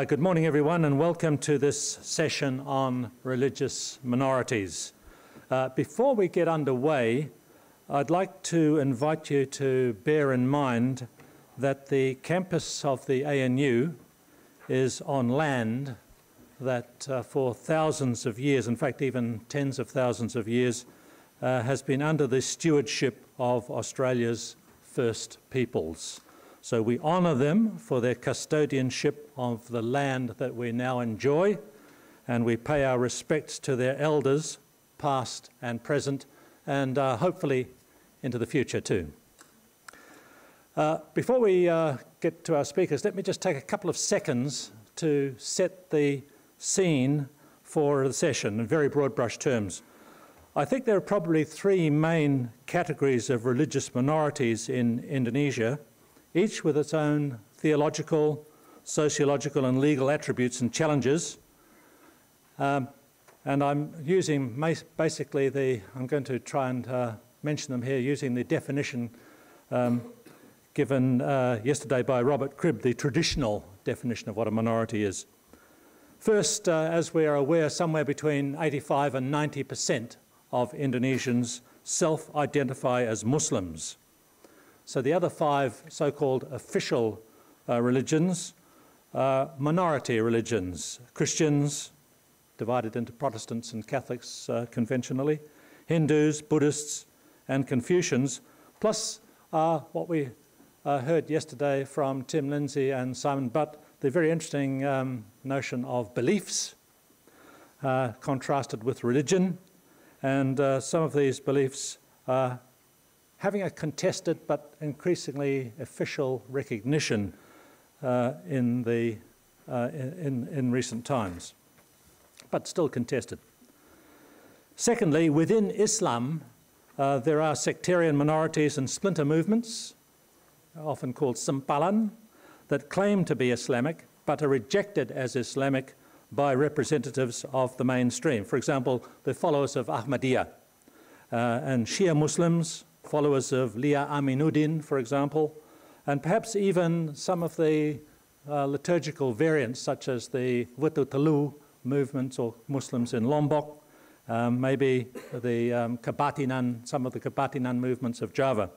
Good morning, everyone, and welcome to this session on religious minorities. Before we get underway, I'd like to invite you to bear in mind that the campus of the ANU is on land that for thousands of years, in fact even tens of thousands of years, has been under the stewardship of Australia's First Peoples. So we honour them for their custodianship of the land that we now enjoy, and we pay our respects to their elders, past and present, and hopefully into the future too. Before we get to our speakers, let me just take a couple of seconds to set the scene for the session in very broad brush terms. I think there are probably three main categories of religious minorities in Indonesia, each with its own theological, sociological and legal attributes and challenges. And I'm using basically I'm going to try and mention them here using the definition given yesterday by Robert Cribb, the traditional definition of what a minority is. First, as we are aware, somewhere between 85 and 90% of Indonesians self-identify as Muslims. So the other five so-called official religions are minority religions: Christians, divided into Protestants and Catholics conventionally, Hindus, Buddhists and Confucians, plus what we heard yesterday from Tim Lindsay and Simon Butt, the very interesting notion of beliefs contrasted with religion, and some of these beliefs having a contested but increasingly official recognition in recent times, but still contested. Secondly, within Islam, there are sectarian minorities and splinter movements, often called sempalan, that claim to be Islamic but are rejected as Islamic by representatives of the mainstream. For example, the followers of Ahmadiyya and Shia Muslims, followers of Lia Aminuddin, for example, and perhaps even some of the liturgical variants such as the Watu Telu movements or Muslims in Lombok, maybe the Kebatinan, some of the Kebatinan movements of Java.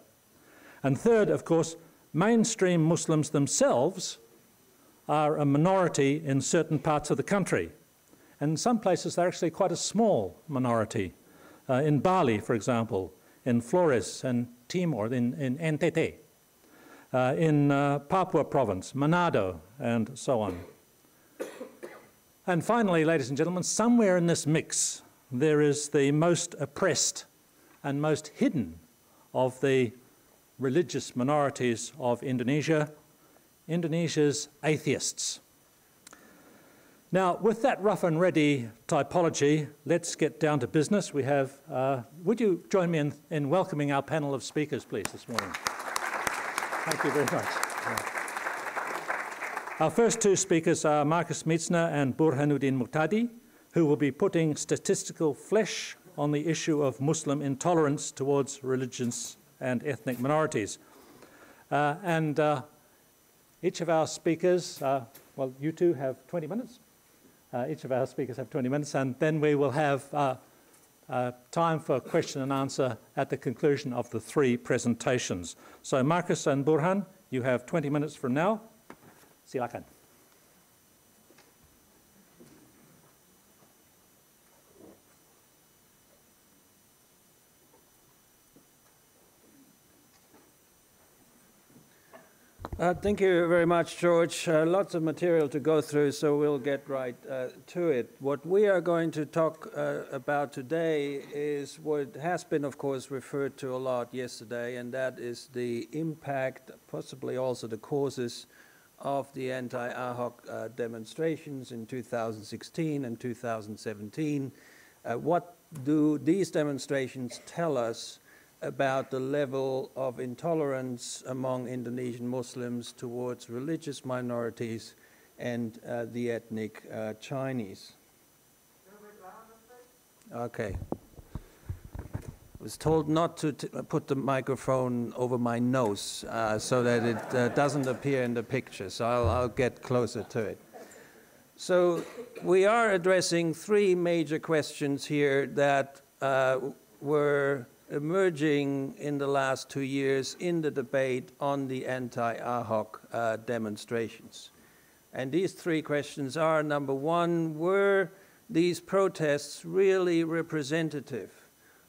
And third, of course, mainstream Muslims themselves are a minority in certain parts of the country. And in some places they're actually quite a small minority. In Bali, for example, in Flores and Timor, in NTT, in Papua province, Manado, and so on. And finally, ladies and gentlemen, somewhere in this mix, there is the most oppressed and most hidden of the religious minorities of Indonesia, Indonesia's atheists. Now, with that rough and ready typology, let's get down to business. We have, would you join me in welcoming our panel of speakers, please, this morning? Thank you very much. Our first two speakers are Marcus Mietzner and Burhanuddin Muhtadi, who will be putting statistical flesh on the issue of Muslim intolerance towards religious and ethnic minorities. Each of our speakers, well, you two have 20 minutes. Each of our speakers have 20 minutes, and then we will have time for question and answer at the conclusion of the three presentations. So Marcus and Burhan, you have 20 minutes from now. Silakan. Thank you very much, George. Lots of material to go through, so we'll get right to it. What we are going to talk about today is what has been, of course, referred to a lot yesterday, and that is the impact, possibly also the causes, of the anti-Ahok demonstrations in 2016 and 2017. What do these demonstrations tell us about the level of intolerance among Indonesian Muslims towards religious minorities and the ethnic Chinese? Okay. I was told not to put the microphone over my nose so that it doesn't appear in the picture, so I'll get closer to it. So we are addressing three major questions here that were emerging in the last 2 years in the debate on the anti-Ahok demonstrations. And these three questions are, number one, were these protests really representative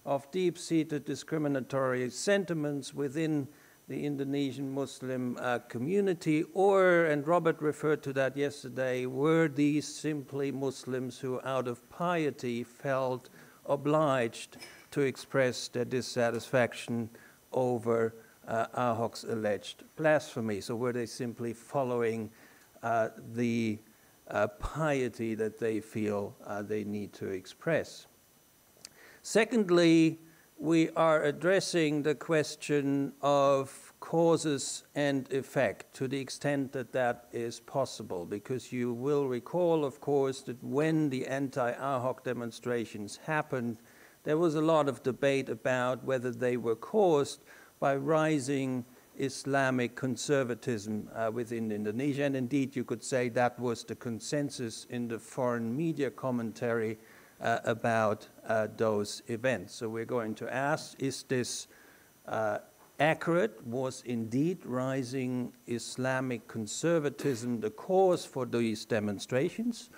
of deep-seated discriminatory sentiments within the Indonesian Muslim community, or, and Robert referred to that yesterday, were these simply Muslims who out of piety felt obliged to express their dissatisfaction over Ahok's alleged blasphemy? So were they simply following the piety that they feel they need to express? Secondly, we are addressing the question of causes and effect to the extent that that is possible, because you will recall, of course, that when the anti-Ahok demonstrations happened, there was a lot of debate about whether they were caused by rising Islamic conservatism within Indonesia, and indeed you could say that was the consensus in the foreign media commentary about those events. So we're going to ask, is this accurate? Was indeed rising Islamic conservatism the cause for these demonstrations?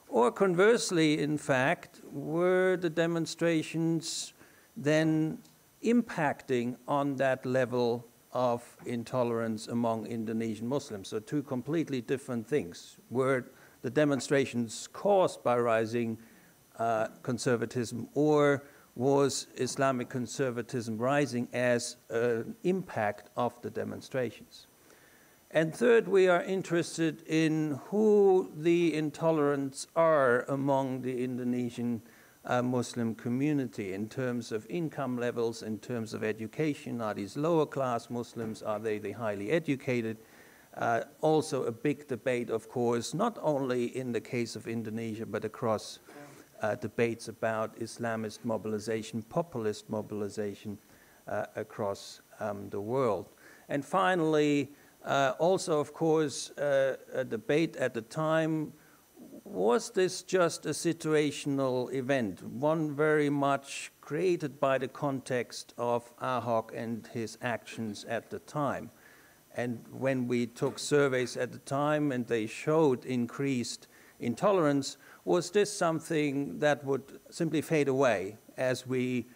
Or conversely, in fact, were the demonstrations then impacting on that level of intolerance among Indonesian Muslims? So two completely different things. Were the demonstrations caused by rising conservatism, or was Islamic conservatism rising as an impact of the demonstrations? And third, we are interested in who the intolerants are among the Indonesian Muslim community in terms of income levels, in terms of education. Are these lower class Muslims? Are they the highly educated? Also a big debate, of course, not only in the case of Indonesia, but across debates about Islamist mobilization, populist mobilization across the world. And finally, also, of course, a debate at the time, was this just a situational event, one very much created by the context of Ahok and his actions at the time? And when we took surveys at the time and they showed increased intolerance, was this something that would simply fade away as we,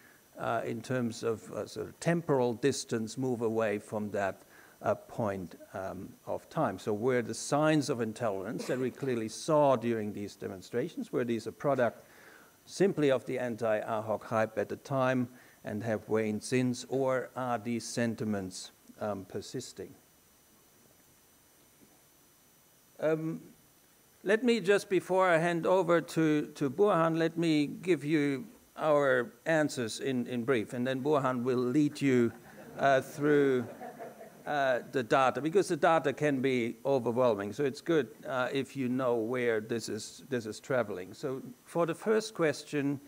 in terms of sort of temporal distance, move away from that point of time? So were the signs of intolerance that we clearly saw during these demonstrations, were these a product simply of the anti-Ahok hype at the time and have waned since, or are these sentiments persisting? Let me just, before I hand over to Burhan, let me give you our answers in brief, and then Burhan will lead you through the data, because the data can be overwhelming. So it's good if you know where this is traveling. So for the first question,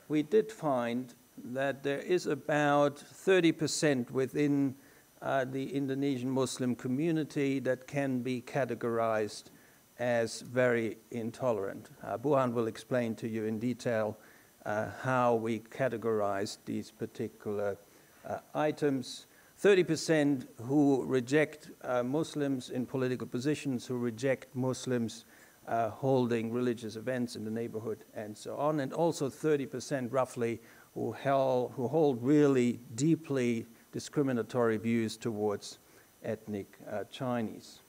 we did find that there is about 30% within the Indonesian Muslim community that can be categorized as very intolerant. Burhan will explain to you in detail how we categorize these particular items. 30% who reject Muslims in political positions, who reject Muslims holding religious events in the neighborhood, and so on. And also 30% roughly who hold really deeply discriminatory views towards ethnic Chinese.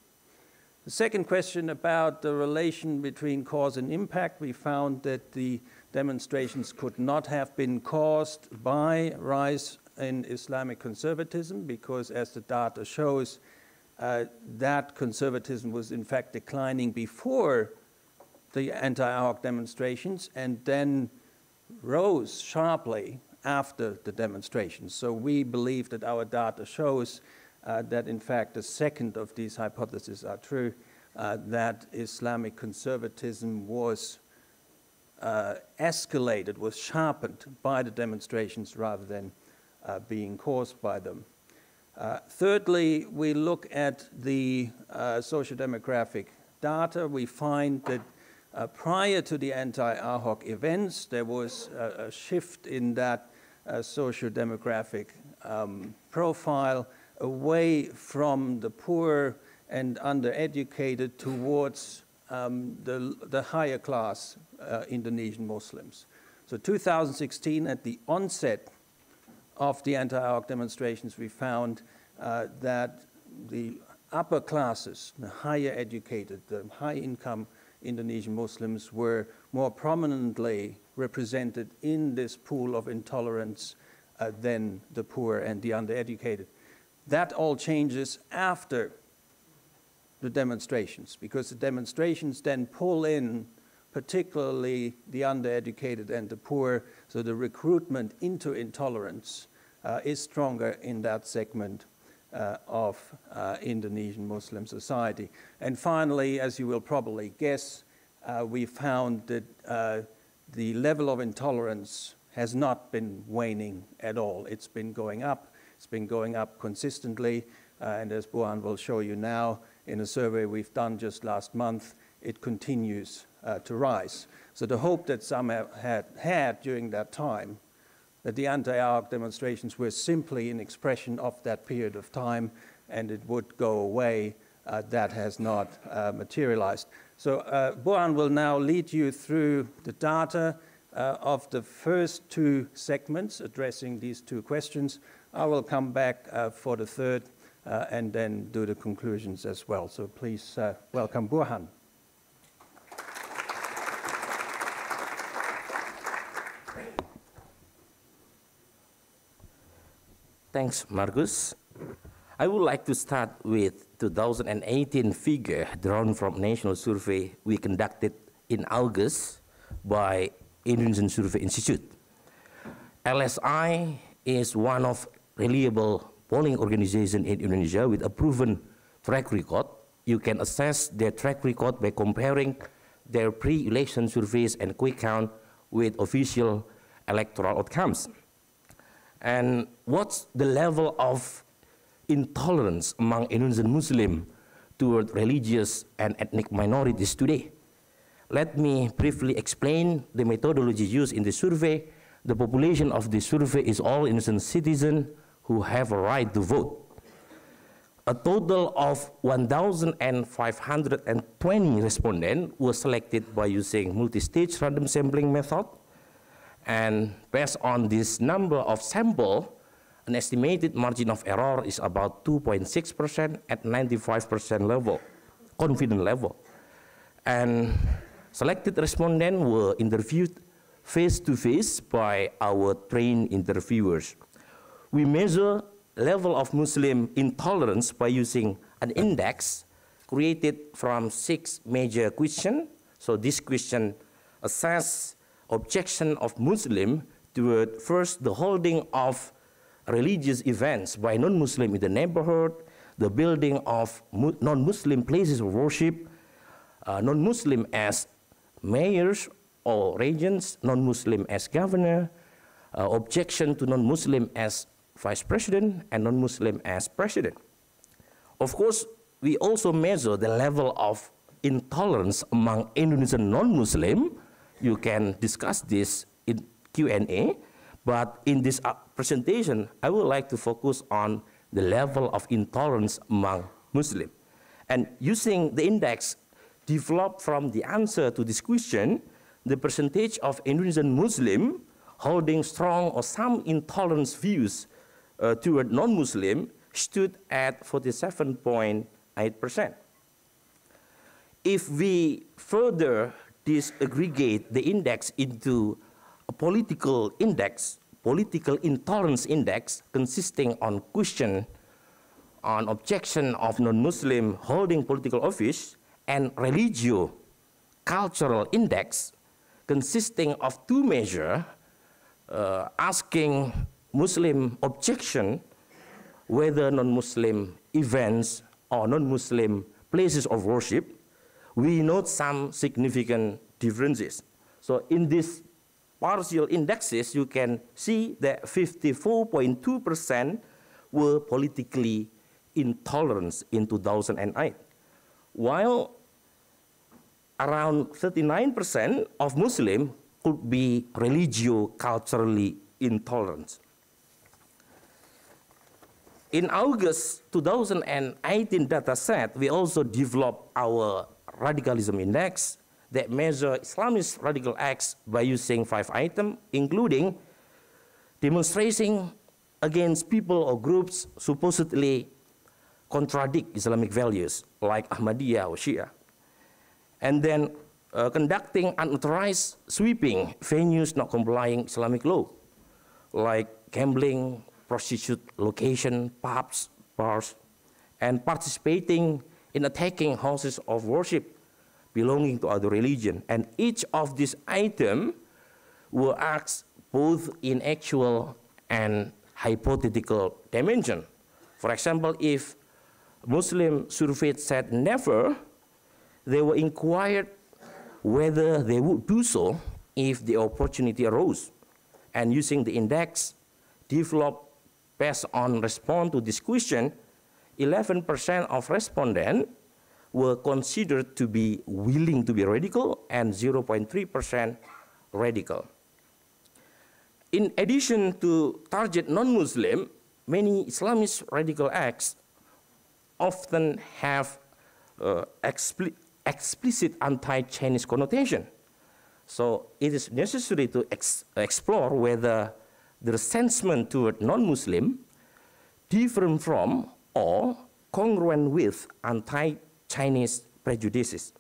The second question about the relation between cause and impact, we found that the demonstrations could not have been caused by rise in Islamic conservatism, because as the data shows, that conservatism was in fact declining before the anti-Ahok demonstrations and then rose sharply after the demonstrations. So we believe that our data shows that in fact the second of these hypotheses are true, that Islamic conservatism was escalated, was sharpened by the demonstrations rather than being caused by them. Thirdly, we look at the socio-demographic data, we find that prior to the anti-Ahok events, there was a shift in that socio-demographic profile away from the poor and undereducated towards the higher class Indonesian Muslims. So 2016, at the onset of the anti-Ahok demonstrations, we found that the upper classes, the higher educated, the high-income Indonesian Muslims were more prominently represented in this pool of intolerance than the poor and the undereducated. That all changes after the demonstrations, because the demonstrations then pull in particularly the undereducated and the poor, so the recruitment into intolerance is stronger in that segment of Indonesian Muslim society. And finally, as you will probably guess, we found that the level of intolerance has not been waning at all. It's been going up. It's been going up consistently. And as Burhan will show you now, in a survey we've done just last month, it continues to rise. So the hope that some had during that time, that the anti-Ahok demonstrations were simply an expression of that period of time and it would go away, that has not materialized. So Burhan will now lead you through the data of the first two segments addressing these two questions. I will come back for the third and then do the conclusions as well. So please welcome Burhan. Thanks, Marcus. I would like to start with 2018 figure drawn from national survey we conducted in August by Indonesian Survey Institute. LSI is one of reliable polling organization in Indonesia with a proven track record. You can assess their track record by comparing their pre-election surveys and quick count with official electoral outcomes. And what's the level of intolerance among Indonesian Muslims toward religious and ethnic minorities today? Let me briefly explain the methodology used in the survey. The population of the survey is all Indonesian citizens who have a right to vote. A total of 1,520 respondents were selected by using multi-stage random sampling method. And based on this number of samples, an estimated margin of error is about 2.6% at 95% level, confidence level. And selected respondents were interviewed face-to-face by our trained interviewers. We measure level of Muslim intolerance by using an index created from 6 major questions. So this question assess objection of Muslim toward first the holding of religious events by non-Muslim in the neighborhood, the building of non-Muslim places of worship, non-Muslim as mayors or regents, non-Muslim as governor, objection to non-Muslim as vice president, and non-Muslim as president. Of course, we also measure the level of intolerance among Indonesian non-Muslim. You can discuss this in Q&A, but in this presentation, I would like to focus on the level of intolerance among Muslims. And using the index developed from the answer to this question, the percentage of Indonesian Muslim holding strong or some intolerance views toward non-Muslim stood at 47.8%. If we further disaggregate the index into a political index, political intolerance index consisting on question on objection of non-Muslim holding political office, and religio-cultural index consisting of 2 measures asking Muslim objection whether non-Muslim events or non-Muslim places of worship, we note some significant differences. So in these partial indexes, you can see that 54.2% were politically intolerant in 2008, while around 39% of Muslims could be religio-culturally intolerant. In August 2018 data set, we also developed our radicalism index that measures Islamist radical acts by using 5 items, including demonstrating against people or groups supposedly contradict Islamic values, like Ahmadiyya or Shia. And then conducting unauthorized sweeping venues not complying Islamic law, like gambling, prostitute location, pubs, bars, and participating in attacking houses of worship belonging to other religion. And each of these items were asked both in actual and hypothetical dimension. For example, if Muslim surveyed said never, they were inquired whether they would do so if the opportunity arose. And using the index developed based on response to this question, 11% of respondents were considered to be willing to be radical and 0.3% radical. In addition to target non-Muslim, many Islamist radical acts often have explicit anti-Chinese connotation. So it is necessary to explore whether the resentment toward non-Muslim different from or congruent with anti-Chinese prejudices.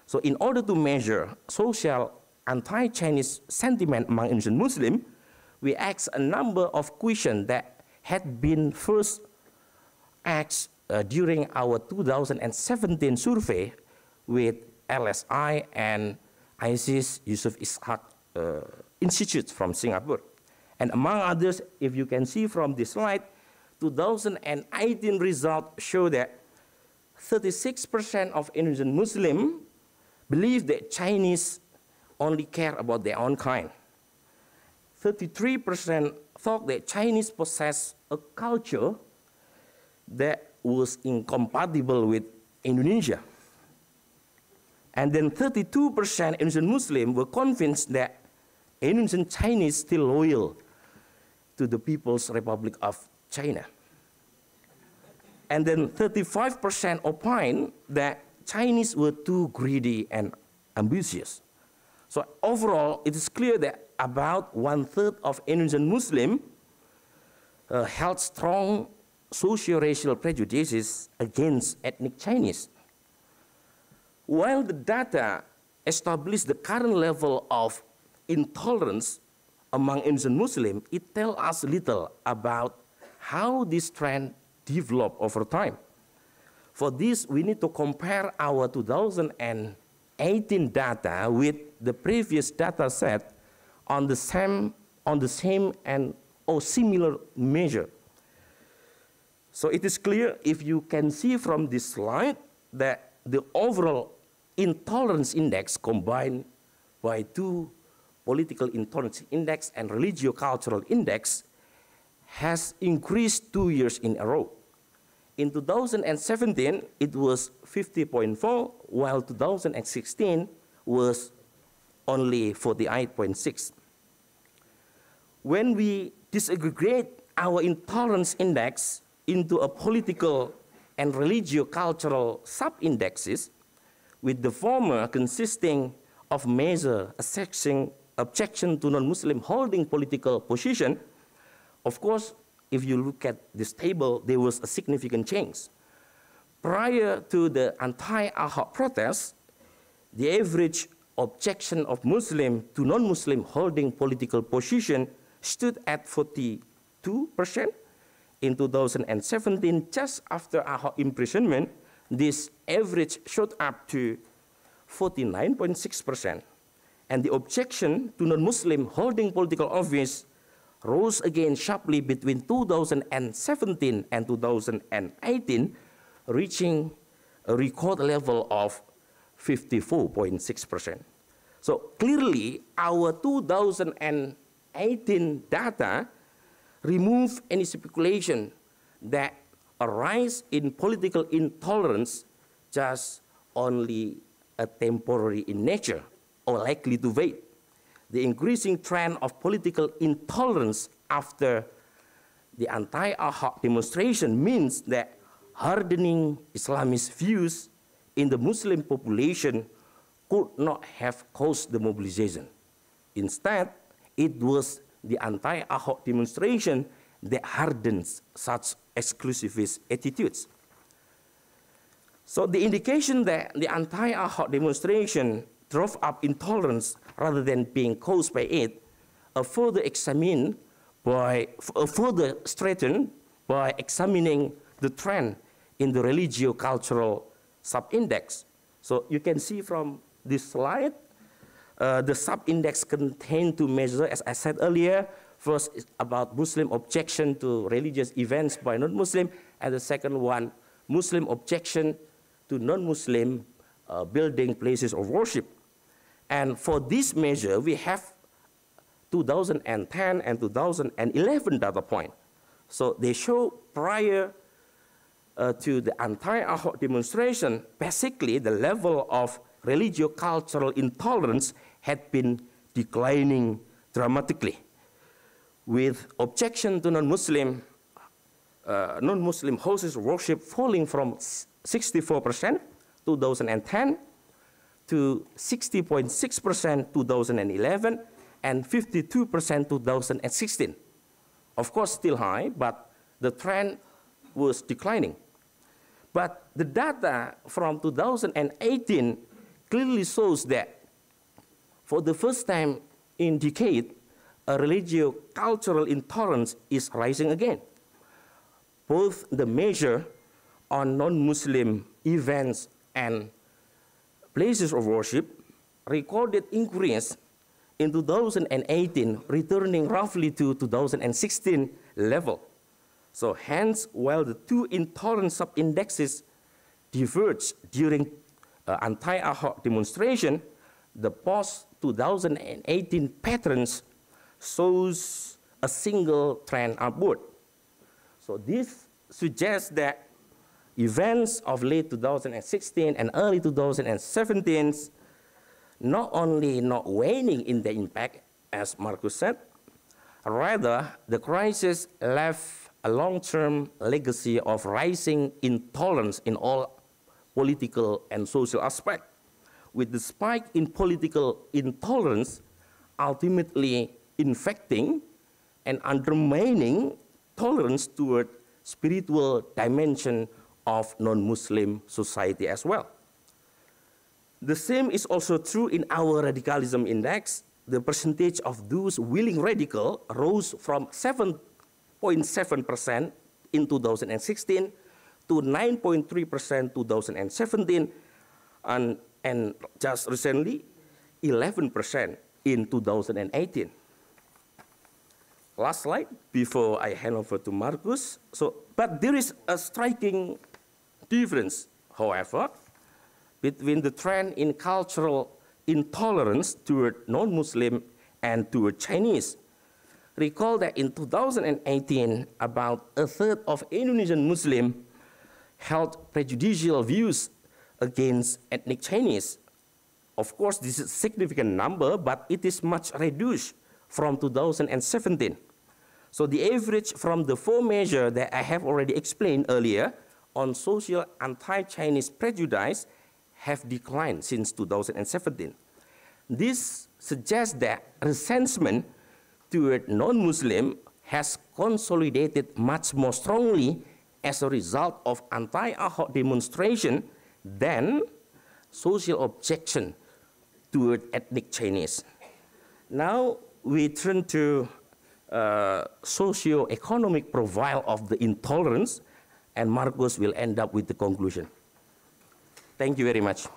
So in order to measure social anti-Chinese sentiment among Indonesian Muslims, we asked a number of questions that had been first asked during our 2017 survey with LSI and ISIS Yusuf Ishaq Institute from Singapore. And among others, if you can see from this slide, 2018 results show that 36% of Indonesian Muslims believe that Chinese only care about their own kind. 33% thought that Chinese possess a culture that was incompatible with Indonesia. And then 32% Indonesian Muslims were convinced that Indonesian Chinese still loyal to the People's Republic of China. And then 35% opined that Chinese were too greedy and ambitious. So overall, it is clear that about 1/3 of Indonesian Muslims held strong socio-racial prejudices against ethnic Chinese. While the data established the current level of intolerance among Indonesian Muslims, it tells us little about how this trend developed over time. For this, we need to compare our 2018 data with the previous data set on the same and or similar measure. So it is clear, if you can see from this slide, that the overall intolerance index combined by two political intolerance index and religio-cultural index has increased 2 years in a row. In 2017, it was 50.4, while 2016 was only 48.6. When we disaggregate our intolerance index into a political and religio-cultural sub-indexes, with the former consisting of measures assessing objection to non-Muslim holding political position, of course, if you look at this table, there was a significant change. Prior to the anti-Ahok protests, the average objection of Muslim to non-Muslim holding political position stood at 42%. In 2017, just after Ahok imprisonment, this average shot up to 49.6%. And the objection to non-Muslim holding political office rose again sharply between 2017 and 2018, reaching a record level of 54.6%. So clearly, our 2018 data remove any speculation that a rise in political intolerance just only a temporary in nature or likely to fade. The increasing trend of political intolerance after the anti-Ahok demonstration means that hardening Islamist views in the Muslim population could not have caused the mobilization. Instead, it was the anti-Ahok demonstration that hardens such exclusivist attitudes. So the indication that the anti-Ahok demonstration drove up intolerance rather than being caused by it are further examined further straightened by examining the trend in the religio-cultural subindex. So you can see from this slide, the subindex contained two measures, as I said earlier. First is about Muslim objection to religious events by non-Muslim, and the second one, Muslim objection to non-Muslim building places of worship. And for this measure, we have 2010 and 2011 data point. So they show prior to the anti-Ahok demonstration, basically the level of religio-cultural intolerance had been declining dramatically, with objection to non-Muslim houses of worship falling from 64% 2010 to 60.6% 2011 and 52% 2016. Of course, still high, but the trend was declining. But the data from 2018 clearly shows that for the first time in a decade, a religio-cultural intolerance is rising again. Both the measure on non-Muslim events and places of worship recorded increase in 2018, returning roughly to 2016 level. So hence, while the two intolerance sub-indexes diverged during anti-Ahok demonstration, the post-2018 patterns shows a single trend upward. So this suggests that events of late 2016 and early 2017 not only not waning in their impact, as Marcus said, rather the crisis left a long-term legacy of rising intolerance in all political and social aspects, with the spike in political intolerance ultimately infecting and undermining tolerance toward spiritual dimension of non-Muslim society as well. The same is also true in our radicalism index. The percentage of those willing radical rose from 7.7% in 2016 to 9.3% 2017, and just recently 11% in 2018. Last slide before I hand over to Marcus. But there is a striking difference, however, between the trend in cultural intolerance toward non-Muslim and toward Chinese. Recall that in 2018, about a third of Indonesian Muslims held prejudicial views against ethnic Chinese. Of course, this is a significant number, but it is much reduced from 2017. So the average from the four measures that I have already explained earlier on social anti-Chinese prejudice have declined since 2017. This suggests that resentment toward non-Muslim has consolidated much more strongly as a result of anti-Ahok demonstration than social objection toward ethnic Chinese. Now we turn to socio-economic profile of the intolerance, and Marcus will end up with the conclusion. Thank you very much.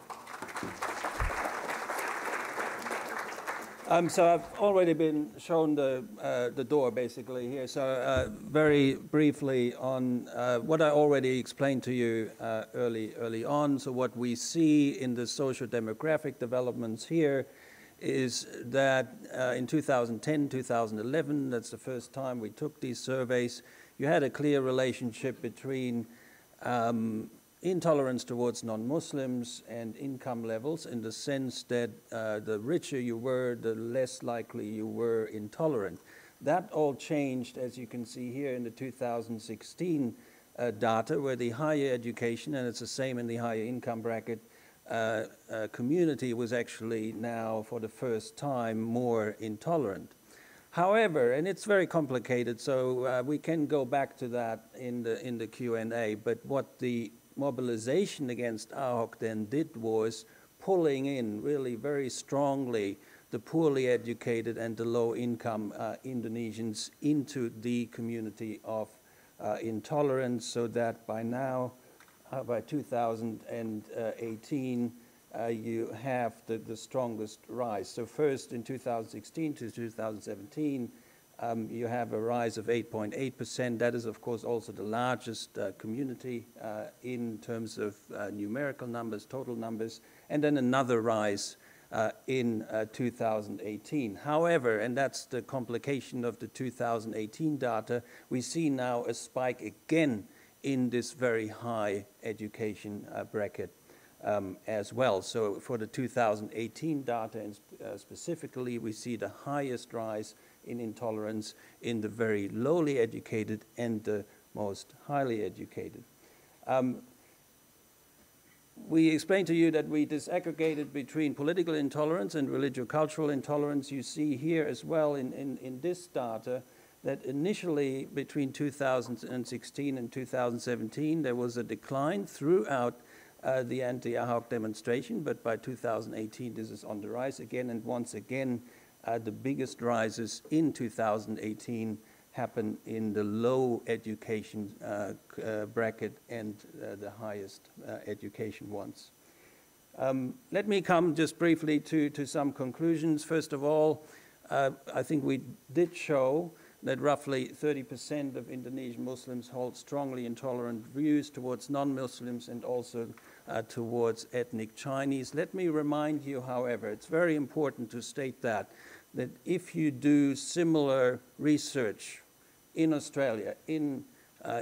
So I've already been shown the door basically here. So very briefly on what I already explained to you early on. So what we see in the socio-demographic developments here is that in 2010, 2011, that's the first time we took these surveys, you had a clear relationship between intolerance towards non-Muslims and income levels, in the sense that the richer you were, the less likely you were intolerant. That all changed, as you can see here, in the 2016 data, where the higher education, and it's the same in the higher income bracket, community was actually now, for the first time, more intolerant. However, and it's very complicated, so we can go back to that in the Q&A, but what the mobilization against Ahok then did was pulling in really very strongly the poorly educated and the low-income Indonesians into the community of intolerance, so that by now, by 2018, you have the strongest rise. So first in 2016 to 2017, you have a rise of 8.8%. That is, of course, also the largest community in terms of numerical numbers, total numbers, and then another rise in 2018. However, and that's the complication of the 2018 data, we see now a spike again in this very high education bracket as well. So for the 2018 data, and specifically, we see the highest rise in intolerance in the very lowly educated and the most highly educated. We explained to you that we disaggregated between political intolerance and religio-cultural intolerance. You see here as well in this data that initially between 2016 and 2017, there was a decline throughout the anti-Ahok demonstration, but by 2018, this is on the rise again, and once again, the biggest rises in 2018 happen in the low education bracket and the highest education ones. Let me come just briefly to some conclusions. First of all, I think we did show that roughly 30% of Indonesian Muslims hold strongly intolerant views towards non-Muslims and also towards ethnic Chinese. Let me remind you, however, it's very important to state that if you do similar research in Australia, in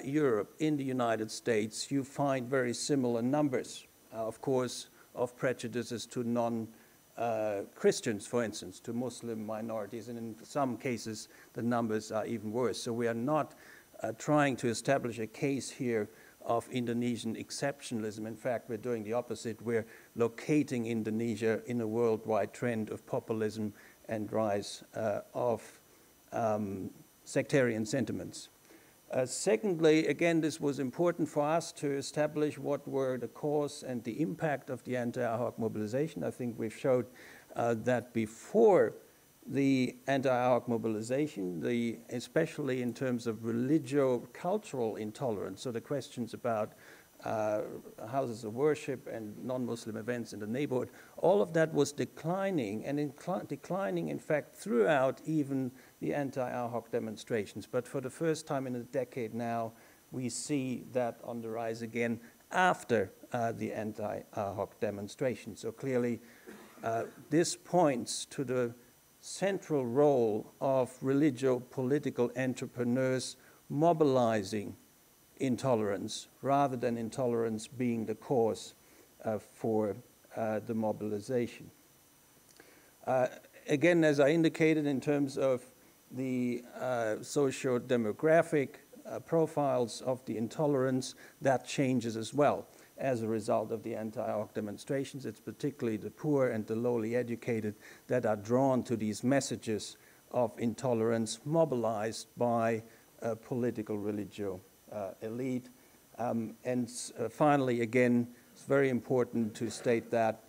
Europe, in the United States, you find very similar numbers, of course, of prejudices to non-Christians, for instance, to Muslim minorities, and in some cases, the numbers are even worse. So we are not trying to establish a case here of Indonesian exceptionalism. In fact, we're doing the opposite. We're locating Indonesia in a worldwide trend of populism and rise of sectarian sentiments. Secondly, again, this was important for us to establish what were the cause and the impact of the anti-Ahok mobilization. I think we've showed that before the anti-Ahok mobilization, especially in terms of religio-cultural intolerance, so the questions about houses of worship and non-Muslim events in the neighborhood, all of that was declining, and declining, in fact, throughout even the anti-Ahok demonstrations. But for the first time in a decade now, we see that on the rise again after the anti-Ahok demonstration. So clearly, this points to the central role of religio-political entrepreneurs mobilizing intolerance rather than intolerance being the cause for the mobilization. Again, as I indicated, in terms of the socio-demographic profiles of the intolerance, that changes as well as a result of the anti-Ahok demonstrations. It's particularly the poor and the lowly educated that are drawn to these messages of intolerance mobilized by a political religio elite. Finally, again, it's very important to state that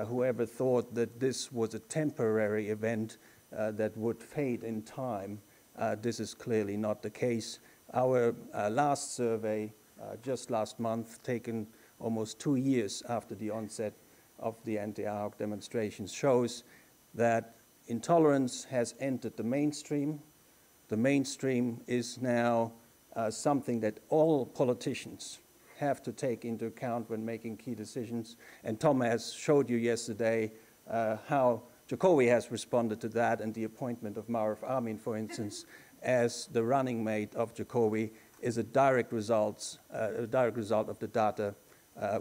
whoever thought that this was a temporary event that would fade in time, this is clearly not the case. Our last survey, just last month, taken almost 2 years after the onset of the anti-Ahok demonstrations, shows that intolerance has entered the mainstream. The mainstream is now something that all politicians have to take into account when making key decisions. And Tom has showed you yesterday how Jokowi has responded to that, and the appointment of Ma'ruf Amin, for instance, as the running mate of Jokowi is a direct result of the data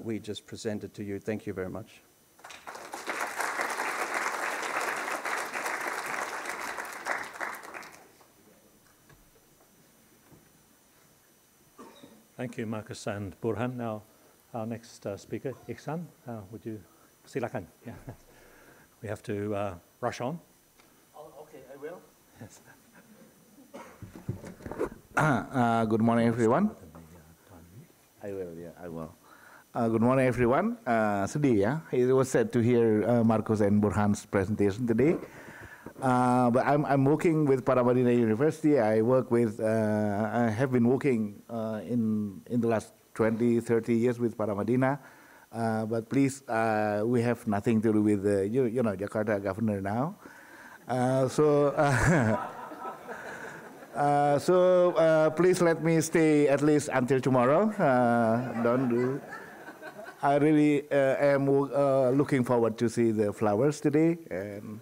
we just presented to you. Thank you very much. Thank you, Marcus and Burhan. Now, our next speaker, Ihsan, would you silakan? Yeah. We have to rush on. Oh, okay, I will. Yes. Good morning, everyone. I will, yeah, I will. Good morning, everyone. Sedih ya. It was sad to hear Marcus and Burhan's presentation today. But I'm working with Paramadina University. I work with, I have been working in the last 20, 30 years with Paramadina. But please, we have nothing to do with, you know, Jakarta governor now. So please let me stay at least until tomorrow. Don't do. I really am looking forward to see the flowers today. And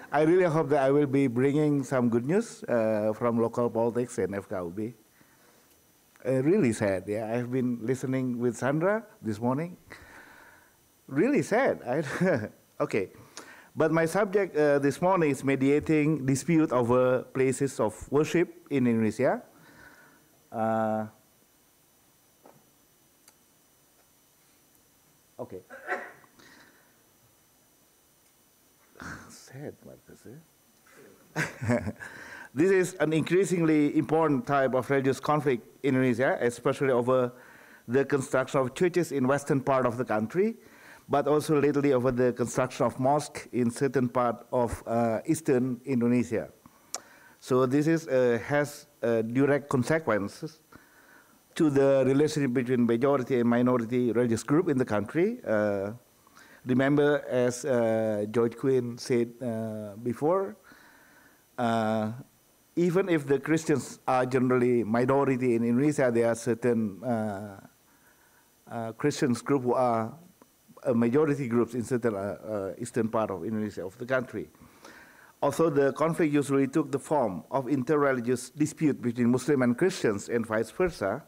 I really hope that I will be bringing some good news from local politics and FKUB. Really sad, yeah. I've been listening with Sandra this morning. Really sad. Okay. But my subject this morning is mediating dispute over places of worship in Indonesia. Okay. Sad, Marcus. This is an increasingly important type of religious conflict in Indonesia, especially over the construction of churches in western part of the country, but also lately over the construction of mosques in certain part of eastern Indonesia. So this is, has direct consequences to the relationship between majority and minority religious group in the country. Remember, as George Quinn said before, even if the Christians are generally minority in Indonesia, there are certain Christians group who are majority groups in certain eastern part of Indonesia, of the country. Also, the conflict usually took the form of interreligious dispute between Muslim and Christians and vice versa.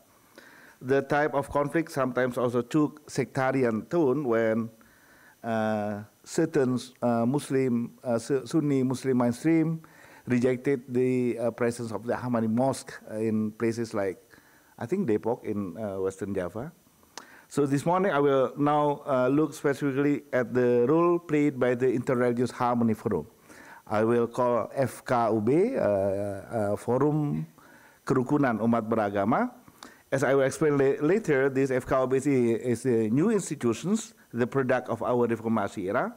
The type of conflict sometimes also took sectarian tone when certain Sunni Muslim mainstream rejected the presence of the Ahmadi Mosque in places like, I think, Depok in Western Java. So this morning I will now look specifically at the role played by the Interreligious Harmony Forum. I will call FKUB, Forum Kerukunan Umat Beragama. As I will explain later, this FKUB is a new institutions, the product of our Reformasi era,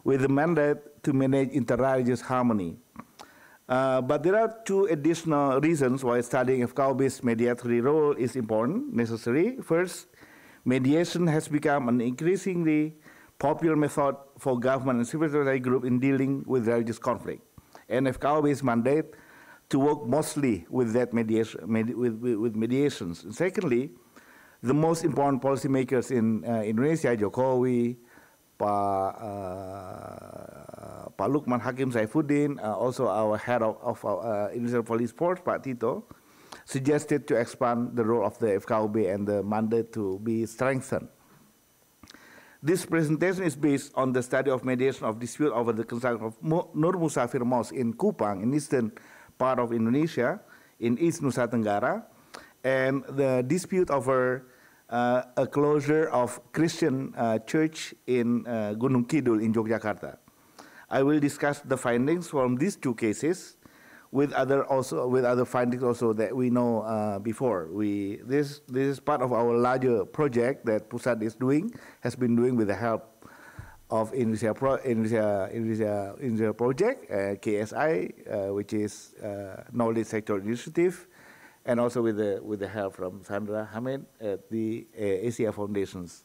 with the mandate to manage interreligious harmony. But there are two additional reasons why studying FKUB's mediatory role is important, necessary. First, mediation has become an increasingly popular method for government and civil society group in dealing with religious conflict. And FKUB's mandate to work mostly with that mediation, with mediations. And secondly, the most important policymakers in Indonesia, Jokowi, Pak Lukman Hakim Saifuddin, also our head of our Indonesian Police Force, Pak Tito, suggested to expand the role of the FKUB and the mandate to be strengthened. This presentation is based on the study of mediation of dispute over the construction of Nur Musafir Mosque in Kupang, in eastern part of Indonesia, in East Nusa Tenggara, and the dispute over a closure of Christian church in Gunung Kidul in Yogyakarta. I will discuss the findings from these two cases with other findings also that we know before. This is part of our larger project that Pusad has been doing with the help of Indonesia Project, KSI, which is Knowledge Sector Initiative, and also with the help from Sandra, Hamid at the Asia Foundations.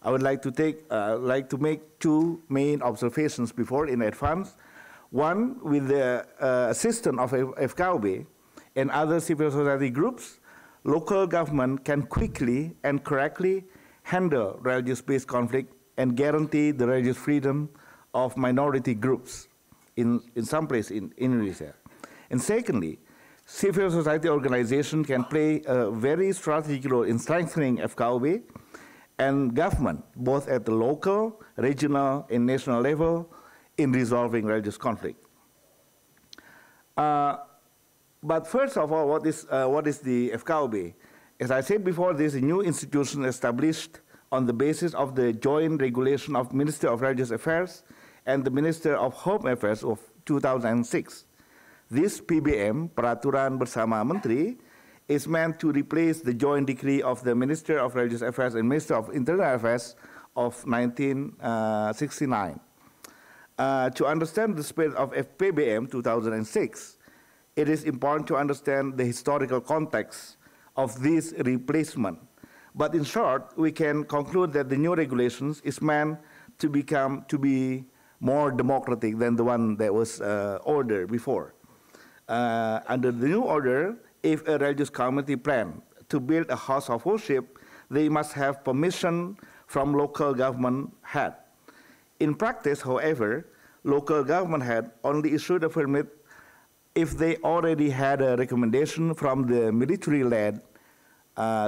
I would like to make two main observations before in advance. One, with the assistance of FKUB and other civil society groups, local government can quickly and correctly handle religious-based conflict and guarantee the religious freedom of minority groups in some place in Indonesia. And secondly, civil society organization can play a very strategic role in strengthening FKUB and government, both at the local, regional, and national level, in resolving religious conflict. But first of all, what is the FKOB? As I said before, this is a new institution established on the basis of the joint regulation of Minister of Religious Affairs and the Minister of Home Affairs of 2006. This PBM, Peraturan Bersama Menteri, is meant to replace the joint decree of the Minister of Religious Affairs and Minister of Internal Affairs of 1969. To understand the spirit of PBM 2006, it is important to understand the historical context of this replacement. But in short, we can conclude that the new regulations is meant to be more democratic than the one that was ordered before. Under the new order, if a religious community plan to build a house of worship, they must have permission from local government head. In practice, however, local government head only issued a permit if they already had a recommendation from the military-led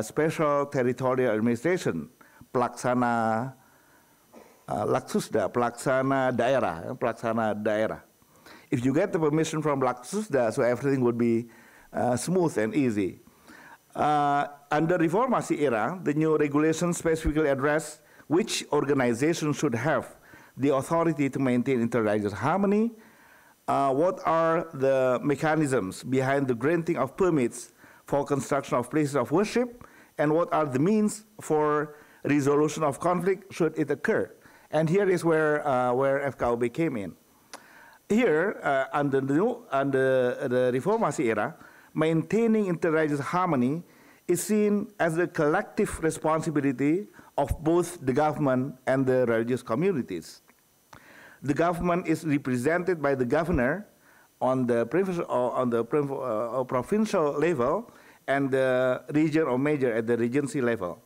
Special Territorial Administration, Pelaksana Laksusda, Pelaksana Daerah. If you get the permission from Laksusda, so everything would be smooth and easy. Under Reformasi era, the new regulations specifically address which organization should have the authority to maintain interreligious harmony, what are the mechanisms behind the granting of permits for construction of places of worship, and what are the means for resolution of conflict should it occur. And here is where FKOB came in. Here, under the Reformasi era, maintaining interreligious harmony is seen as the collective responsibility of both the government and the religious communities. The government is represented by the governor on the provincial level and the region or major at the regency level.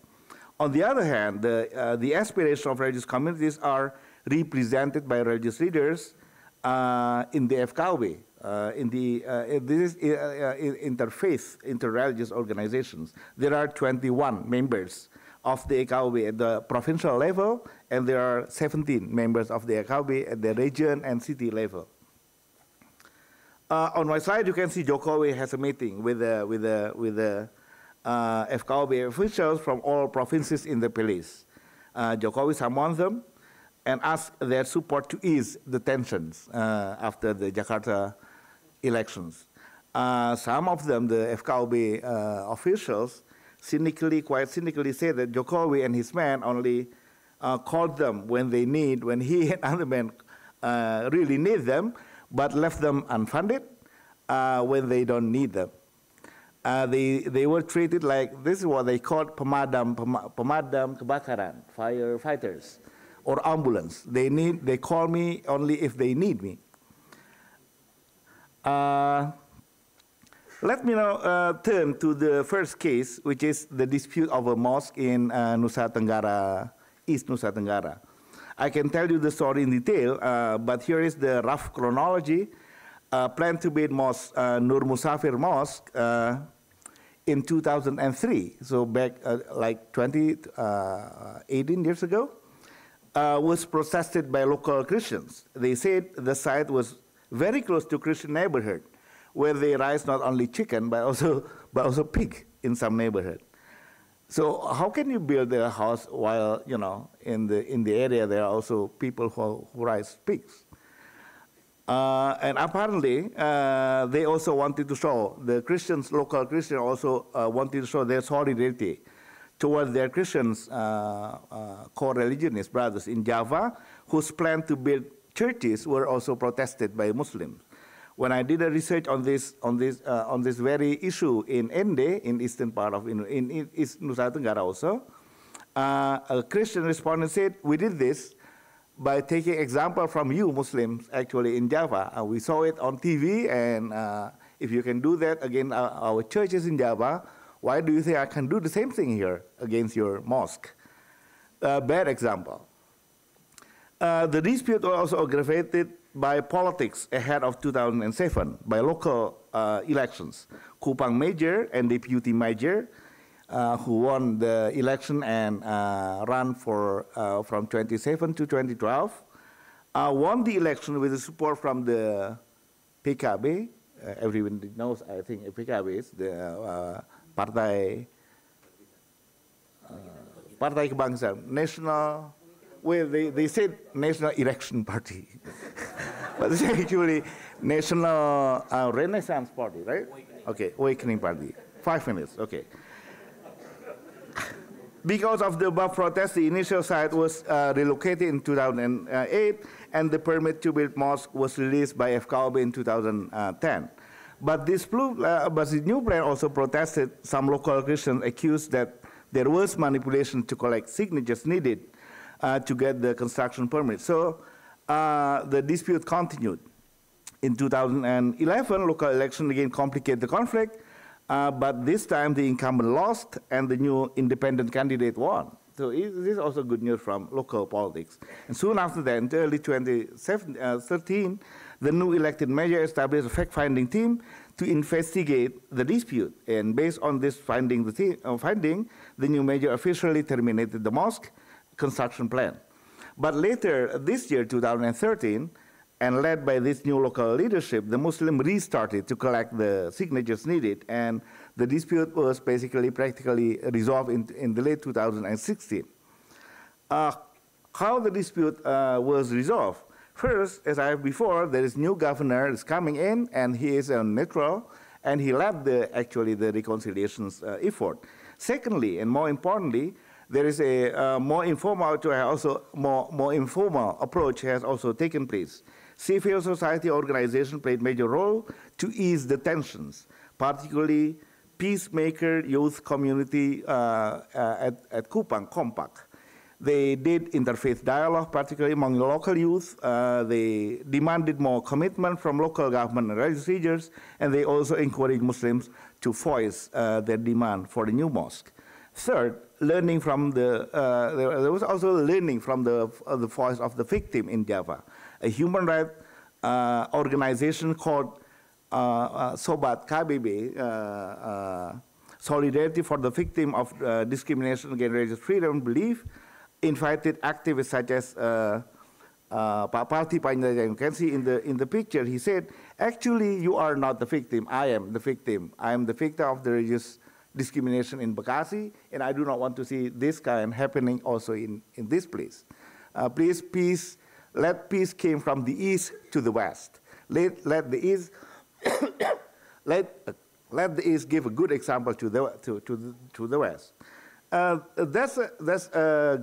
On the other hand, the aspirations of religious communities are represented by religious leaders in the FKOB, this is interfaith, interreligious organizations. There are 21 members of the FKOB at the provincial level, and there are 17 members of the FKOB at the region and city level. On my slide, you can see Jokowi has a meeting with the FKOB officials from all provinces in the police. Jokowi summoned them and asked their support to ease the tensions after the Jakarta elections. Some of them, the FKOB officials, quite cynically say that Jokowi and his men only called them when he and other men really need them, but left them unfunded when they don't need them. They were treated like, this is what they called pemadam kebakaran, firefighters, or ambulance. They call me only if they need me. Let me now turn to the first case, which is the dispute of a mosque in Nusa Tenggara, East Nusa Tenggara. I can tell you the story in detail, but here is the rough chronology. Planned to build mosque, Nur Musafir Mosque, in 2003, so back like 18 years ago, was protested by local Christians. They said the site was very close to Christian neighborhood, where they raise not only chicken but also pig in some neighborhood. So how can you build a house while in the area there are also people who raise pigs? And apparently they also wanted to show, the Christians, local Christians also wanted to show their solidarity toward their Christians co-religionist brothers in Java, whose plan to build churches were also protested by Muslims. When I did a research on this very issue in Ende, in eastern part of in East Nusa Tenggara also, a Christian respondent said, we did this by taking example from you Muslims actually in Java. We saw it on TV, and if you can do that against our churches in Java, why do you think I can do the same thing here against your mosque? Bad example. The dispute was also aggravated by politics ahead of 2007, by local elections. Kupang Major and Deputy Major who won the election and ran for from 2007 to 2012, won the election with the support from the PKB. Everyone knows, I think, PKB is the Partai Kebangsaan, National. Well, they said National Erection Party, but it's actually National Renaissance Party, right? Okay, Awakening Party. 5 minutes, okay. Because of the above protest, the initial site was relocated in 2008, and the permit to build mosque was released by FKB in 2010. But this new plan also protested. Some local Christians accused that there was manipulation to collect signatures needed to get the construction permit. So the dispute continued. In 2011, local election again complicated the conflict, but this time the incumbent lost and the new independent candidate won. So this is also good news from local politics. And soon after that, in early 2013, the new elected mayor established a fact-finding team to investigate the dispute. And based on this finding, the new mayor officially terminated the mosque construction plan. But later, this year, 2013, and led by this new local leadership, the Muslim restarted to collect the signatures needed, and the dispute was basically practically resolved in the late 2016. How the dispute was resolved? First, as I have before, there is new governor is coming in, and he is neutral, and he led the reconciliations effort. Secondly, and more importantly, there is a more informal approach has also taken place. Civil society organizations played a major role to ease the tensions, particularly peacemaker youth community at Kupang, Kompak. They did interfaith dialogue, particularly among the local youth. They demanded more commitment from local government and religious leaders, and they also encouraged Muslims to voice their demand for the new mosque. Third, learning from there was also learning from the voice of the victim in Java. A human rights organization called Sobat KBB, Solidarity for the Victim of Discrimination Against Religious Freedom and Belief, invited activists such as Parti Panjaitan. You can see in the picture, he said, actually, you are not the victim, I am the victim. I am the victim of the religious discrimination in Bekasi, and I do not want to see this kind happening also in this place. Please, peace, let peace came from the east to the west. Let the east let the east give a good example to the west. That's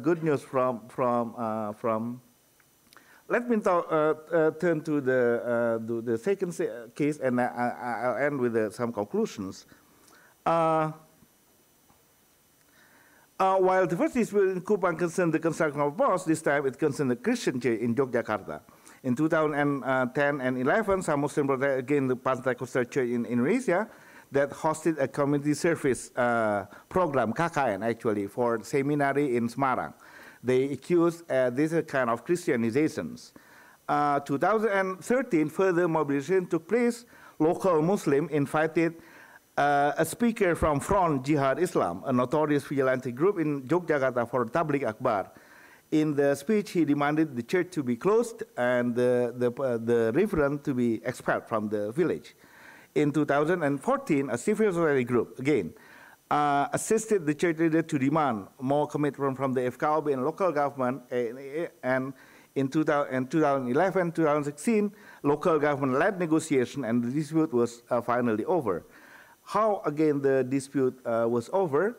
good news from. Let me turn to the second case, and I'll end with some conclusions. While the first dispute in Kupang concerned the construction of mosques, this time it concerned the Christian church in Yogyakarta. In 2010 and 11, some Muslims protested against the Pantai Coastal Church in Indonesia that hosted a community service program, KKN actually, for seminary in Semarang. They accused this kind of Christianizations. 2013, further mobilization took place. Local Muslim invited a speaker from Front Jihad Islam, a notorious vigilante group in Yogyakarta, for Tabligh Akbar. In the speech, he demanded the church to be closed and the reverend to be expelled from the village. In 2014, a civil society group, again, assisted the church leader to demand more commitment from the FKB and local government, and in 2011, 2016, local government led negotiation and the dispute was finally over. How, again, the dispute was over?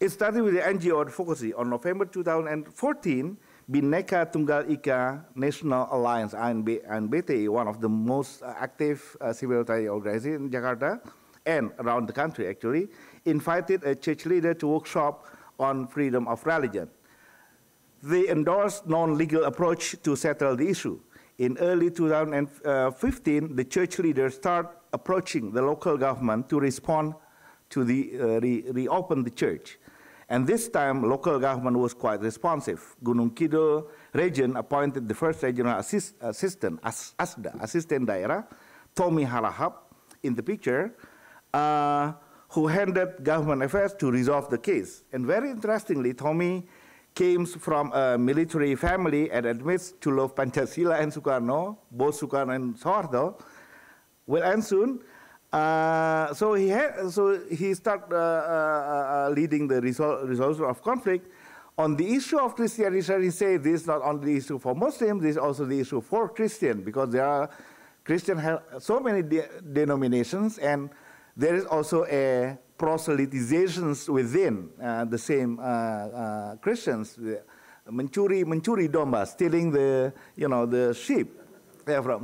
It started with the NGO advocacy. On November 2014, Bhinneka Tunggal Ika National Alliance, ANBTI, one of the most active civil society organizations in Jakarta and around the country, actually, invited a church leader to workshop on freedom of religion. They endorsed non-legal approach to settle the issue. In early 2015, the church leaders started approaching the local government to respond to reopen the church. And this time, local government was quite responsive. Gunung Kidul region appointed the first regional assistant, ASDA, assistant daerah, Tommy Harahap, in the picture, who handled government affairs to resolve the case. And very interestingly, Tommy came from a military family and admits to love Pancasila and Sukarno, both Sukarno and Soeharto. Well, and soon, so he started leading the resolution of conflict. On the issue of Christianity, he said this is not only the issue for Muslims, this is also the issue for Christians, because there are Christians have so many denominations, and there is also a proselytizations within the same Christians, mencuri domba, stealing the sheep.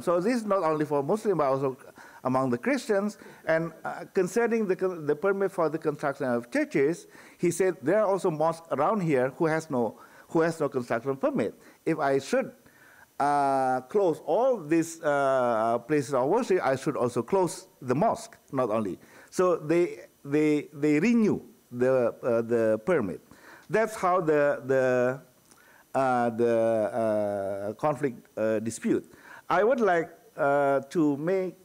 So this is not only for Muslims, but also among the Christians. And concerning the permit for the construction of churches, he said there are also mosques around here who has no construction permit. If I should close all these places of worship, I should also close the mosque, not only. So they renew the permit. That's how the conflict dispute. I would like to make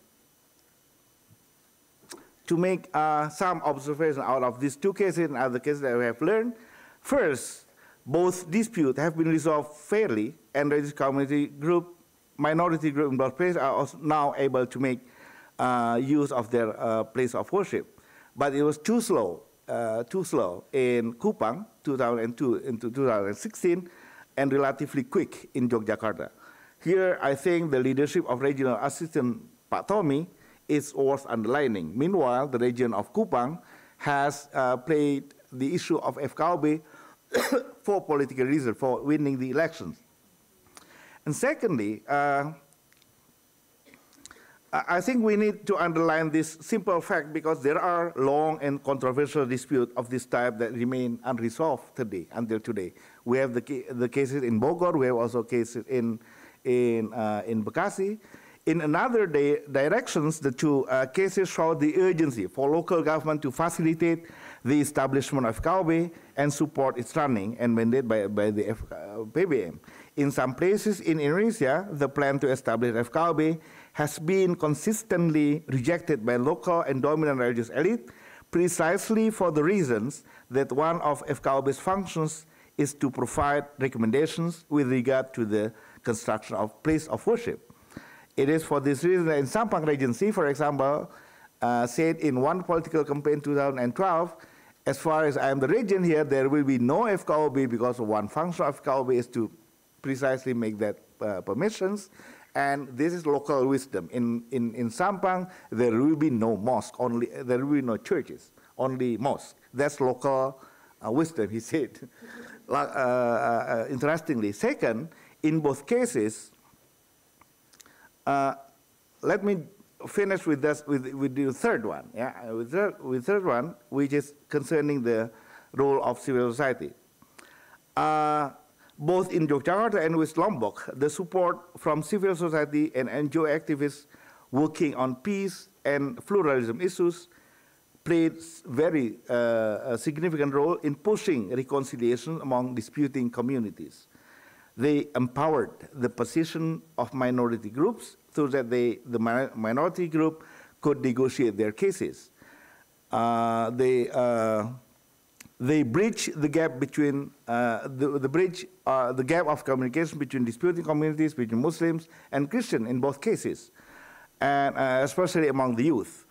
some observations out of these two cases and other cases that we have learned. First, both disputes have been resolved fairly, and religious community group, minority group in both places are also now able to make use of their place of worship. But it was too slow in Kupang, 2002 into 2016, and relatively quick in Yogyakarta. Here, I think the leadership of regional assistant Pak Tommy is worth underlining. Meanwhile, the region of Kupang has played the issue of FKB for political reasons, for winning the elections. And secondly, I think we need to underline this simple fact, because there are long and controversial disputes of this type that remain unresolved today, until today. We have the cases in Bogor, we have also cases in Bekasi. In another directions, the two cases show the urgency for local government to facilitate the establishment of FKB and support its running, and mandated by the PBM. In some places in Indonesia, the plan to establish FKB has been consistently rejected by local and dominant religious elite, precisely for the reasons that one of FKB's functions is to provide recommendations with regard to the construction of place of worship. It is for this reason that in Sampang Regency, for example, said in one political campaign in 2012, as far as I am the regent here, there will be no FKB, because one function of FKB is to precisely make that permissions, and this is local wisdom. In Sampang, there will be no mosque, there will be no churches, only mosque. That's local wisdom, he said. Interestingly, second, in both cases, let me finish with this, with the third one. Yeah, with third one, which is concerning the role of civil society. Both in Yogyakarta and West Lombok, the support from civil society and NGO activists working on peace and pluralism issues played very significant role in pushing reconciliation among disputing communities. They empowered the position of minority groups so that the minority group could negotiate their cases. They bridge the gap between the gap of communication between disputing communities, between Muslims and Christians in both cases, and especially among the youth.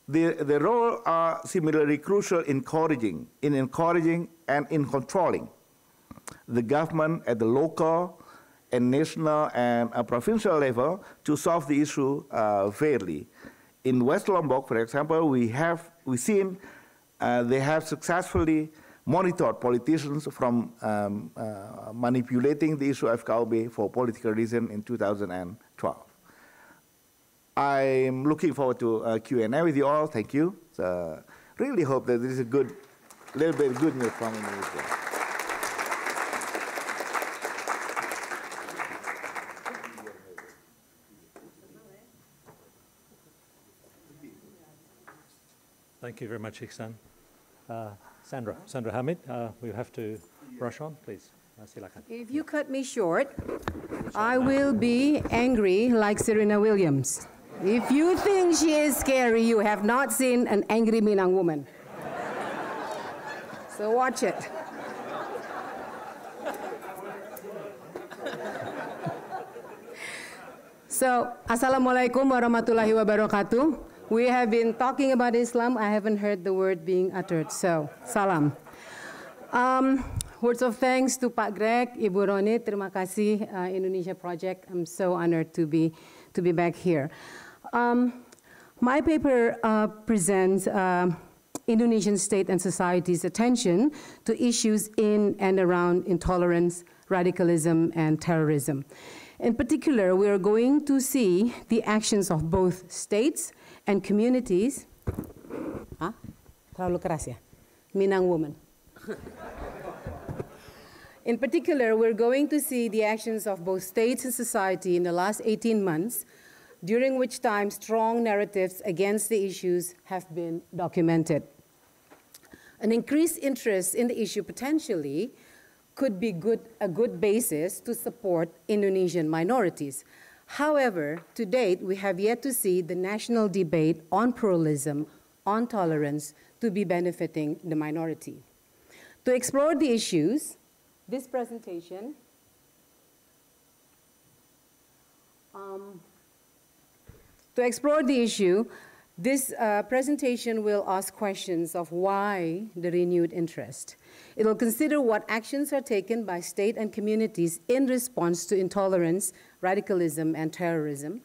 Their role are similarly crucial in encouraging and in controlling the government at the local and national and provincial level to solve the issue fairly. In West Lombok, for example, we've seen they have successfully monitored politicians from manipulating the issue of FKB for political reasons in 2012. I'm looking forward to Q&A with you all. Thank you. So, really hope that this is a little bit good news from Indonesia. Thank you very much, Ihsan. Sandra Hamid, we have to rush on, please. Silakan. If you cut me short, I will be angry like Serena Williams. If you think she is scary, you have not seen an angry Minang woman. So watch it. So, Assalamualaikum warahmatullahi wabarakatuh. We have been talking about Islam. I haven't heard the word being uttered, so salam. Words of thanks to Pak Greg, Ibu Roni, terima kasih Indonesia Project. I'm so honored to be back here. My paper presents Indonesian state and society's attention to issues in and around intolerance, radicalism, and terrorism. In particular, we are going to see the actions of both states and communities. Terlalu keras ya? Minang woman. In particular, we're going to see the actions of both states and society in the last 18 months, during which time strong narratives against the issues have been documented. An increased interest in the issue potentially could be a good basis to support Indonesian minorities. However, to date, we have yet to see the national debate on pluralism, on tolerance, to be benefiting the minority. To explore the issues, this presentation will ask questions of why the renewed interest. It will consider what actions are taken by state and communities in response to intolerance, radicalism, and terrorism.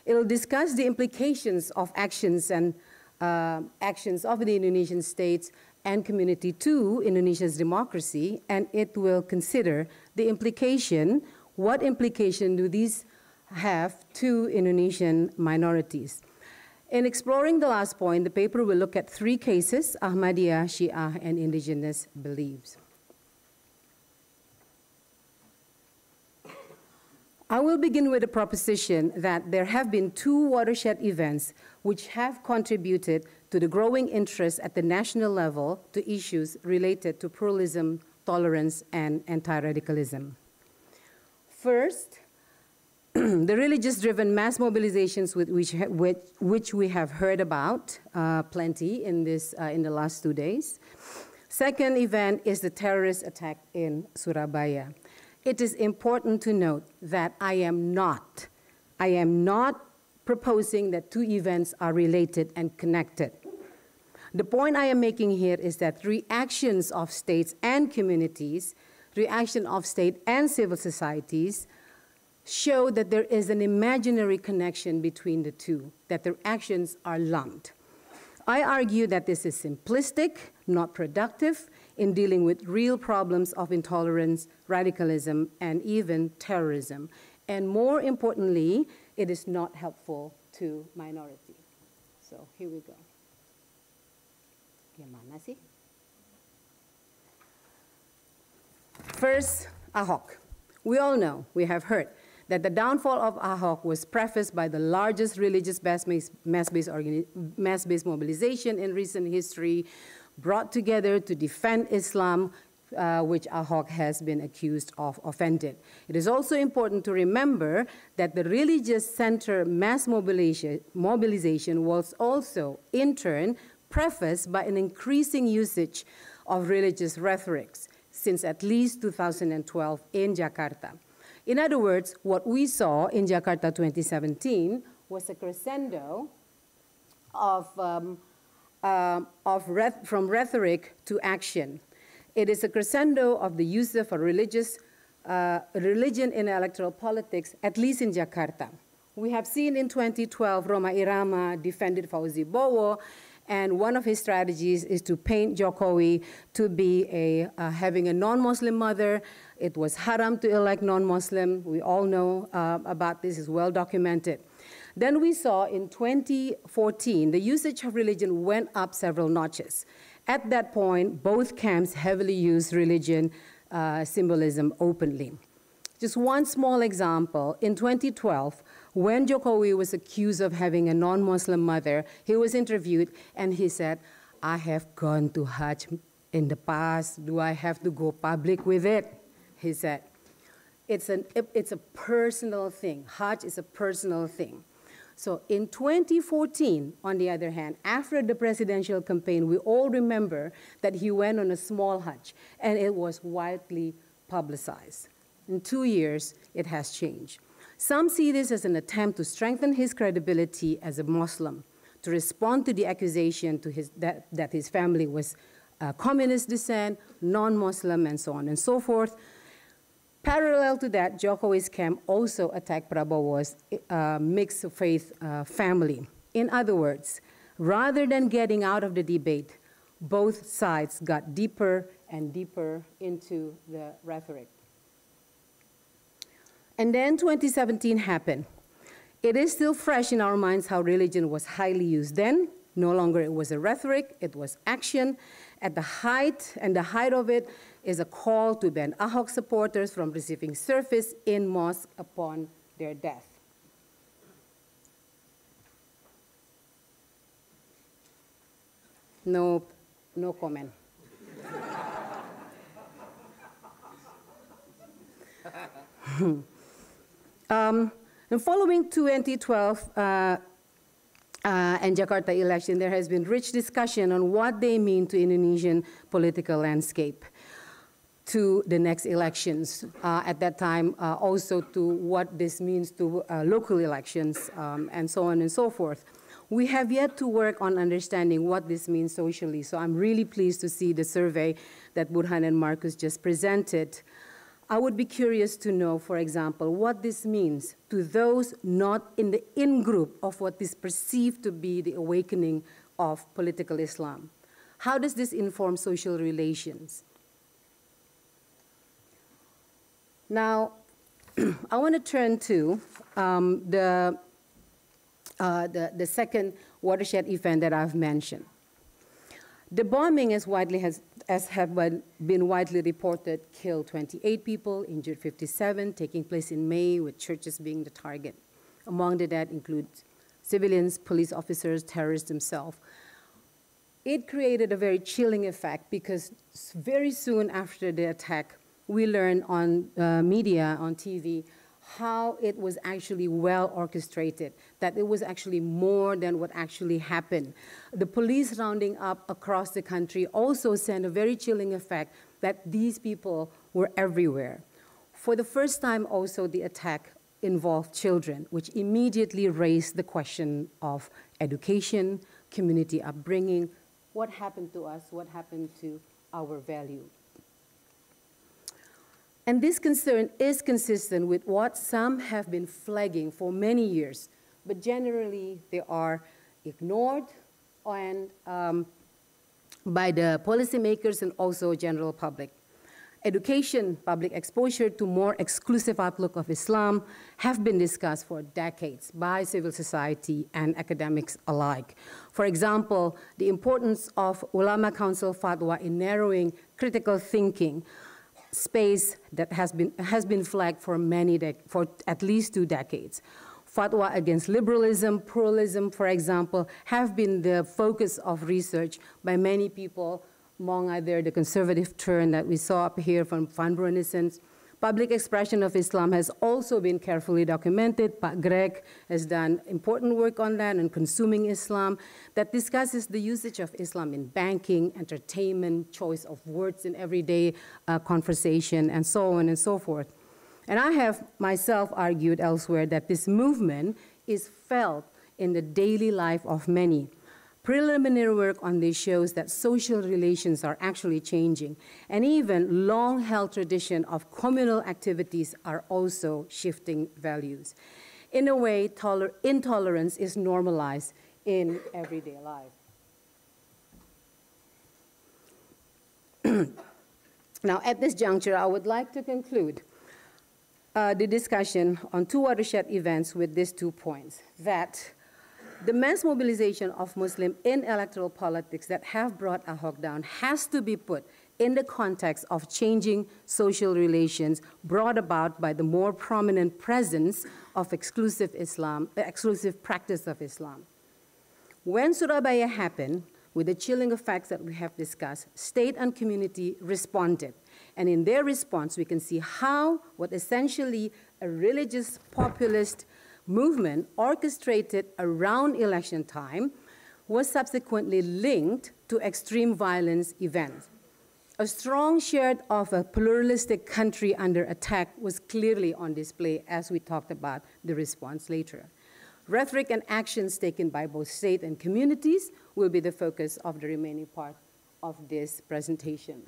It will discuss the implications of actions of the Indonesian states and community to Indonesia's democracy, and it will consider the implication, what implication do these have to Indonesian minorities. In exploring the last point, the paper will look at 3 cases: Ahmadiyya, Shia, and indigenous beliefs. I will begin with a proposition that there have been 2 watershed events which have contributed to the growing interest at the national level to issues related to pluralism, tolerance, and anti-radicalism. First, the religious-driven mass mobilizations which we have heard about plenty in the last 2 days. Second event is the terrorist attack in Surabaya. It is important to note that I am not proposing that 2 events are related and connected. The point I am making here is that reactions of states and communities, reaction of state and civil societies, show that there is an imaginary connection between the 2, that their actions are lumped. I argue that this is simplistic, not productive, in dealing with real problems of intolerance, radicalism, and even terrorism. And more importantly, it is not helpful to minority. So here we go. Gimana sih? First, Ahok. We all know, we have heard, that the downfall of Ahok was prefaced by the largest religious mass-based mobilization in recent history, brought together to defend Islam, which Ahok has been accused of offending. It is also important to remember that the religious center mass mobilization was also, in turn, prefaced by an increasing usage of religious rhetorics since at least 2012 in Jakarta. In other words, what we saw in Jakarta 2017 was a crescendo from rhetoric to action. It is a crescendo of the use of a religion in electoral politics, at least in Jakarta. We have seen in 2012, Roma Irama defended Fauzi Bowo, and one of his strategies is to paint Jokowi to be having a non-Muslim mother. It was haram to elect non-Muslim. We all know about this, is well documented. Then we saw in 2014, the usage of religion went up several notches. At that point, both camps heavily used religion symbolism openly. Just one small example, in 2012, when Jokowi was accused of having a non-Muslim mother, he was interviewed and he said, I have gone to Hajj in the past, do I have to go public with it? He said, it's a personal thing. Hajj is a personal thing. So in 2014, on the other hand, after the presidential campaign, we all remember that he went on a small Hajj, and it was widely publicized. In 2 years, it has changed. Some see this as an attempt to strengthen his credibility as a Muslim, to respond to the accusation that his family was communist descent, non-Muslim, and so on and so forth. Parallel to that, Jokowi's camp also attacked Prabowo's mixed faith family. In other words, rather than getting out of the debate, both sides got deeper and deeper into the rhetoric. And then 2017 happened. It is still fresh in our minds how religion was highly used then. No longer it was a rhetoric, it was action. At the height of it is a call to ban Ahok supporters from receiving service in mosque upon their death. No comment. And following 2012 and Jakarta election, there has been rich discussion on what they mean to Indonesian political landscape, to the next elections. At that time, also to what this means to local elections, and so on and so forth. We have yet to work on understanding what this means socially, so I'm really pleased to see the survey that Burhan and Marcus just presented. I would be curious to know, for example, what this means to those not in the in-group of what is perceived to be the awakening of political Islam. How does this inform social relations? Now, I want to turn to the second watershed event that I've mentioned. The bombing, as have been widely reported, killed 28 people, injured 57, taking place in May, with churches being the target. Among the dead include civilians, police officers, terrorists themselves. It created a very chilling effect because very soon after the attack, we learned on media, on TV, how it was actually well orchestrated, that it was actually more than what actually happened. The police rounding up across the country also sent a very chilling effect that these people were everywhere. For the first time also, the attack involved children, which immediately raised the question of education, community upbringing, what happened to us, what happened to our value. And this concern is consistent with what some have been flagging for many years, but generally they are ignored and, by the policymakers and also general public. Education, public exposure to more exclusive outlook of Islam have been discussed for decades by civil society and academics alike. For example, the importance of Ulama Council fatwa in narrowing critical thinking, space that has been flagged for for at least 2 decades. Fatwa against liberalism, pluralism, for example, have been the focus of research by many people, among other the conservative turn that we saw up here from Van Bruinissen's. Public expression of Islam has also been carefully documented. Pak Greg has done important work on that, and Consuming Islam, that discusses the usage of Islam in banking, entertainment, choice of words in everyday conversation, and so on and so forth. And I have myself argued elsewhere that this movement is felt in the daily life of many. Preliminary work on this shows that social relations are actually changing, and even long-held tradition of communal activities are also shifting values. In a way, intolerance is normalized in everyday life. Now, at this juncture, I would like to conclude the discussion on 2 watershed events with these 2 points, that the mass mobilization of Muslims in electoral politics that have brought Ahok down has to be put in the context of changing social relations brought about by the more prominent presence of exclusive practice of Islam. When Surabaya happened, with the chilling effects that we have discussed, state and community responded. And in their response, we can see how what essentially a religious populist movement orchestrated around election time was subsequently linked to extreme violence events. A strong shade of a pluralistic country under attack was clearly on display, as we talked about the response later. Rhetoric and actions taken by both state and communities will be the focus of the remaining part of this presentation.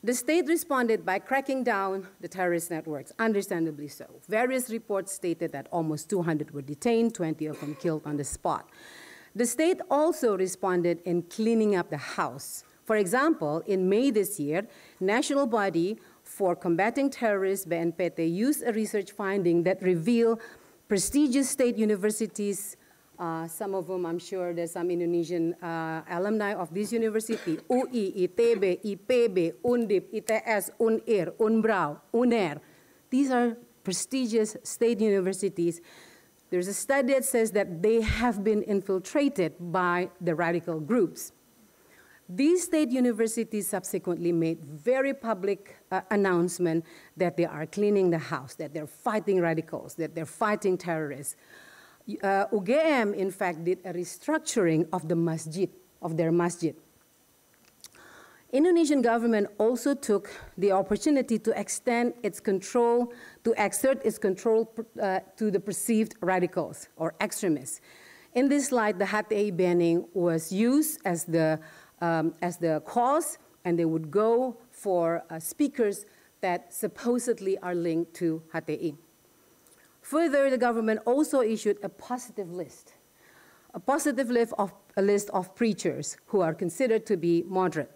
The state responded by cracking down the terrorist networks, understandably so. Various reports stated that almost 200 were detained, 20 of them killed on the spot. The state also responded in cleaning up the house. For example, in May this year, National Body for Combating Terrorists, BNPT, used a research finding that revealed prestigious state universities, some of them, I'm sure there's some Indonesian alumni of this university, UI, ITB, IPB, Undip, ITS, UNIR, UNBRAW, UNER. These are prestigious state universities. There's a study that says that they have been infiltrated by the radical groups. These state universities subsequently made very public announcement that they are cleaning the house, that they're fighting radicals, that they're fighting terrorists. UGM, in fact, did a restructuring of the masjid, of their masjid. Indonesian government also took the opportunity to extend its control, to exert its control to the perceived radicals or extremists. In this slide, the HTI banning was used as the cause, and they would go for speakers that supposedly are linked to HTI. Further, the government also issued a positive list of preachers who are considered to be moderate.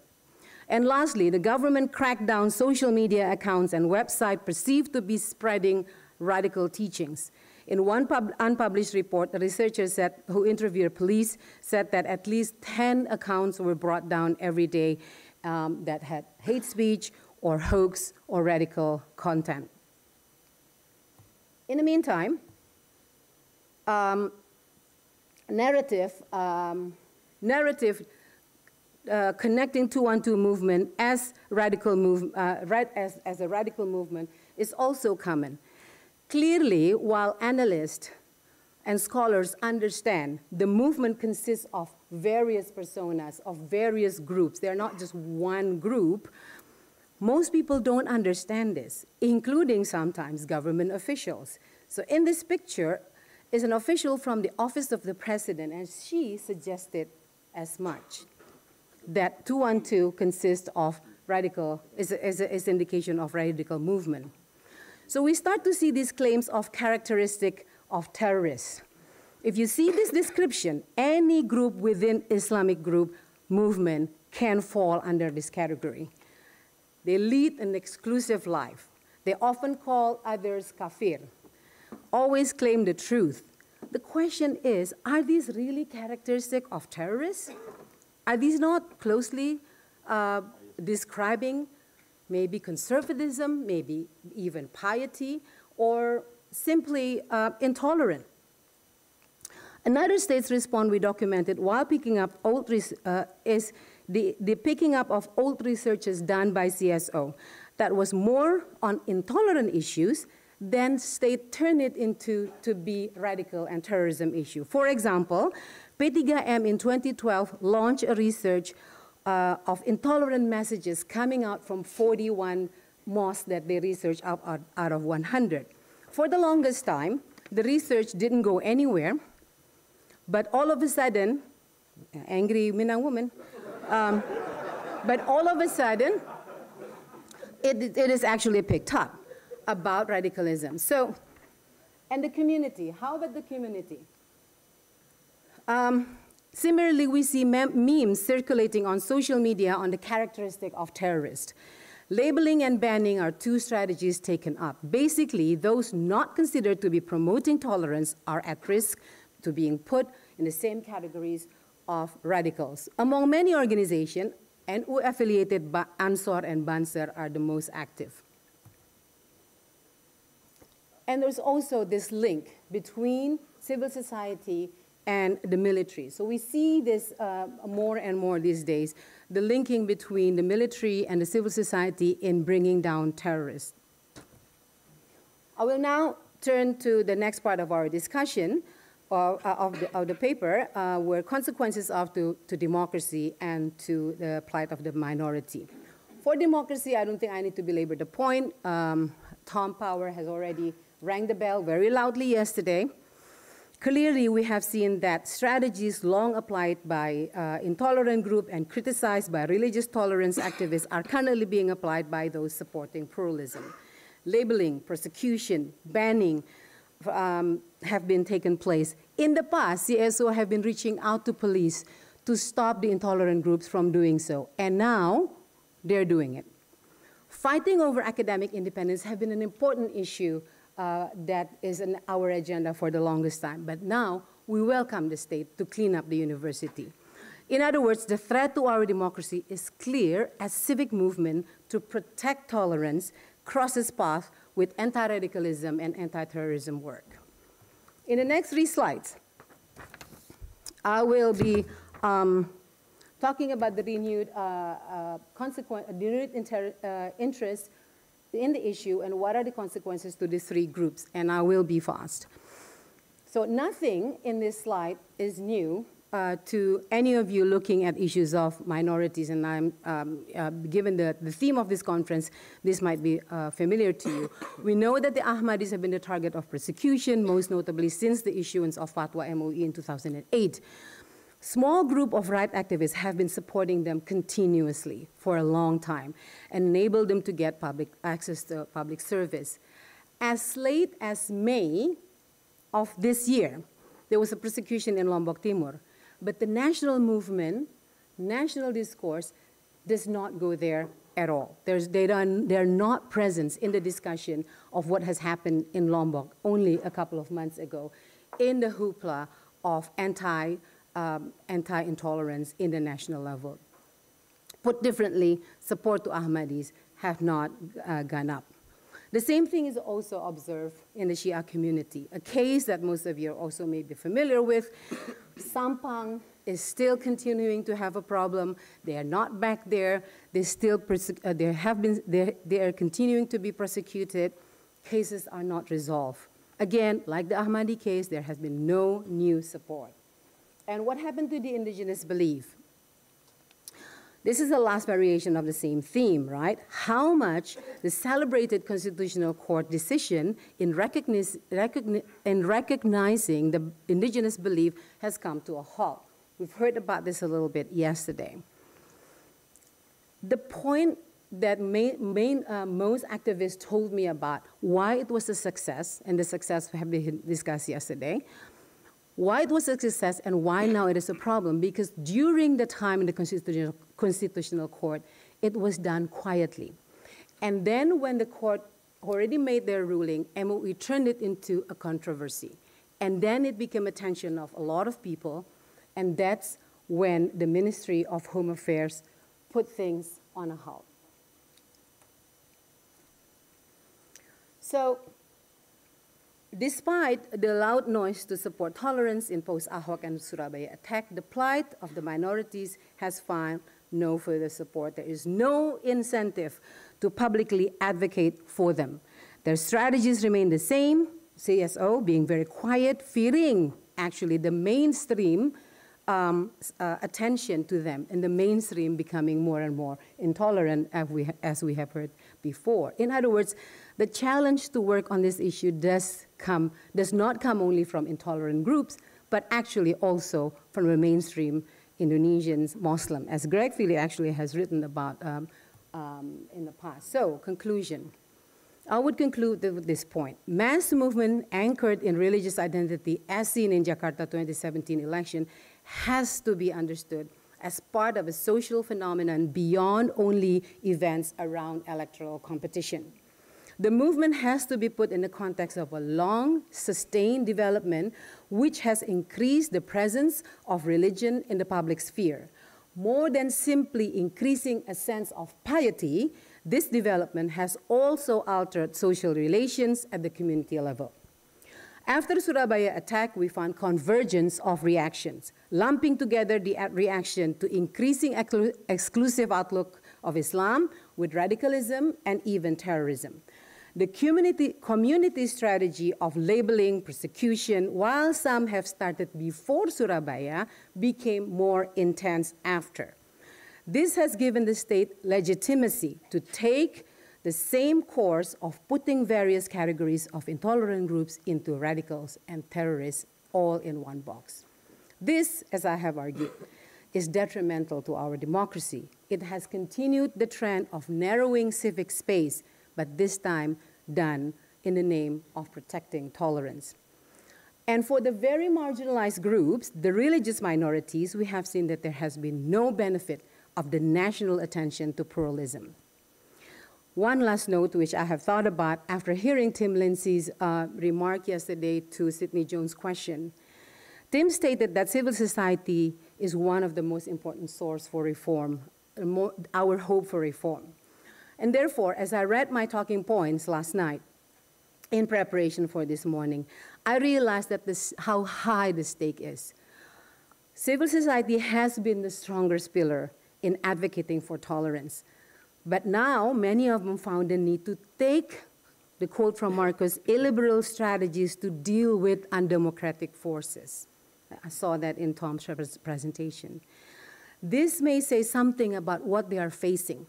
And lastly, the government cracked down social media accounts and websites perceived to be spreading radical teachings. In one unpublished report, the researchers who interviewed police said that at least 10 accounts were brought down every day that had hate speech or hoax or radical content. In the meantime, narrative connecting 212 movement as a radical movement is also common. Clearly, while analysts and scholars understand the movement consists of various personas, of various groups, they're not just one group, most people don't understand this, including sometimes government officials. So in this picture is an official from the office of the president, and she suggested as much, that 212 consists of radical, is indication of radical movement. So we start to see these claims of characteristic of terrorists. If you see this description, any group within Islamic group movement can fall under this category. They lead an exclusive life. They often call others kafir, always claim the truth. The question is, are these really characteristic of terrorists? Are these not closely describing maybe conservatism, maybe even piety, or simply intolerant? Another state's response we documented while picking up old is the picking up of old researches done by CSO that was more on intolerant issues than state turned it into to be radical and terrorism issue. For example, P3M in 2012 launched a research of intolerant messages coming out from 41 mosques that they researched out of 100. For the longest time, the research didn't go anywhere, but all of a sudden, angry Minang woman, but all of a sudden, it is actually picked up about radicalism. So, and the community, how about the community? Similarly, we see memes circulating on social media on the characteristic of terrorists. Labeling and banning are two strategies taken up. Basically, those not considered to be promoting tolerance are at risk to being put in the same categories of radicals. Among many organizations, NU affiliated by Ansor and Banser are the most active. And there's also this link between civil society and the military. So we see this more and more these days, the linking between the military and the civil society in bringing down terrorists. I will now turn to the next part of our discussion of the paper, where consequences to democracy and to the plight of the minority. For democracy, I don't think I need to belabor the point. Tom Power has already rang the bell very loudly yesterday. Clearly, we have seen that strategies long applied by intolerant groups and criticized by religious tolerance activists are currently being applied by those supporting pluralism. Labeling, persecution, banning have been taken place. In the past, CSO have been reaching out to police to stop the intolerant groups from doing so, and now they're doing it. Fighting over academic independence has been an important issue that is on our agenda for the longest time, but now we welcome the state to clean up the university. In other words, the threat to our democracy is clear as civic movement to protect tolerance crosses paths with anti-radicalism and anti-terrorism work. In the next 3 slides, I will be talking about the renewed interest in the issue and what are the consequences to these 3 groups, and I will be fast. So nothing in this slide is new to any of you looking at issues of minorities, and I'm given the theme of this conference, this might be familiar to you. We know that the Ahmadis have been the target of persecution, most notably since the issuance of Fatwa MOE in 2008. Small group of right activists have been supporting them continuously for a long time and enabled them to get public access to public service. As late as May of this year, there was a persecution in Lombok Timur, but the national movement, national discourse does not go there at all. They're not present in the discussion of what has happened in Lombok only a couple of months ago in the hoopla of anti-intolerance in the national level. Put differently, support to Ahmadis have not gone up. The same thing is also observed in the Shia community, a case that most of you also may be familiar with. Sampang is still continuing to have a problem. They are not back there. They are continuing to be persecuted. Cases are not resolved. Again, like the Ahmadi case, there has been no new support. And what happened to the indigenous belief? This is the last variation of the same theme, right? How much the celebrated Constitutional Court decision in recognizing the indigenous belief has come to a halt. We've heard about this a little bit yesterday. The point that most activists told me about why it was a success, and the success have been discussed yesterday, why it was a success and why now it is a problem, because during the time in the Constitutional Court, it was done quietly. And then when the court already made their ruling, MOE turned it into a controversy. And then it became attention of a lot of people, and that's when the Ministry of Home Affairs put things on a halt. So, despite the loud noise to support tolerance in post-Ahok and Surabaya attack, the plight of the minorities has found no further support. There is no incentive to publicly advocate for them. Their strategies remain the same, CSO being very quiet, fearing actually the mainstream attention to them, and the mainstream becoming more and more intolerant, as we have heard before. In other words, the challenge to work on this issue does not come only from intolerant groups, but actually also from the mainstream Indonesians, Muslim, as Greg Philly actually has written about in the past. So, conclusion. I would conclude with this point. Mass movement anchored in religious identity, as seen in Jakarta 2017 election, has to be understood as part of a social phenomenon beyond only events around electoral competition. The movement has to be put in the context of a long, sustained development which has increased the presence of religion in the public sphere. More than simply increasing a sense of piety, this development has also altered social relations at the community level. After the Surabaya attack, we found convergence of reactions, lumping together the reaction to increasing exclusive outlook of Islam with radicalism and even terrorism. The community strategy of labeling, persecution, while some have started before Surabaya, became more intense after. This has given the state legitimacy to take the same course of putting various categories of intolerant groups into radicals and terrorists all in one box. This, as I have argued, is detrimental to our democracy. It has continued the trend of narrowing civic space, but this time done in the name of protecting tolerance. And for the very marginalized groups, the religious minorities, we have seen that there has been no benefit of the national attention to pluralism. One last note, which I have thought about after hearing Tim Lindsay's remark yesterday to Sidney Jones' question. Tim stated that civil society is one of the most important sources for reform, our hope for reform. And therefore, as I read my talking points last night in preparation for this morning, I realized that how high the stake is. Civil society has been the strongest pillar in advocating for tolerance. But now, many of them found the need to take, the quote from Marcus, illiberal strategies to deal with undemocratic forces. I saw that in Tom's presentation. This may say something about what they are facing.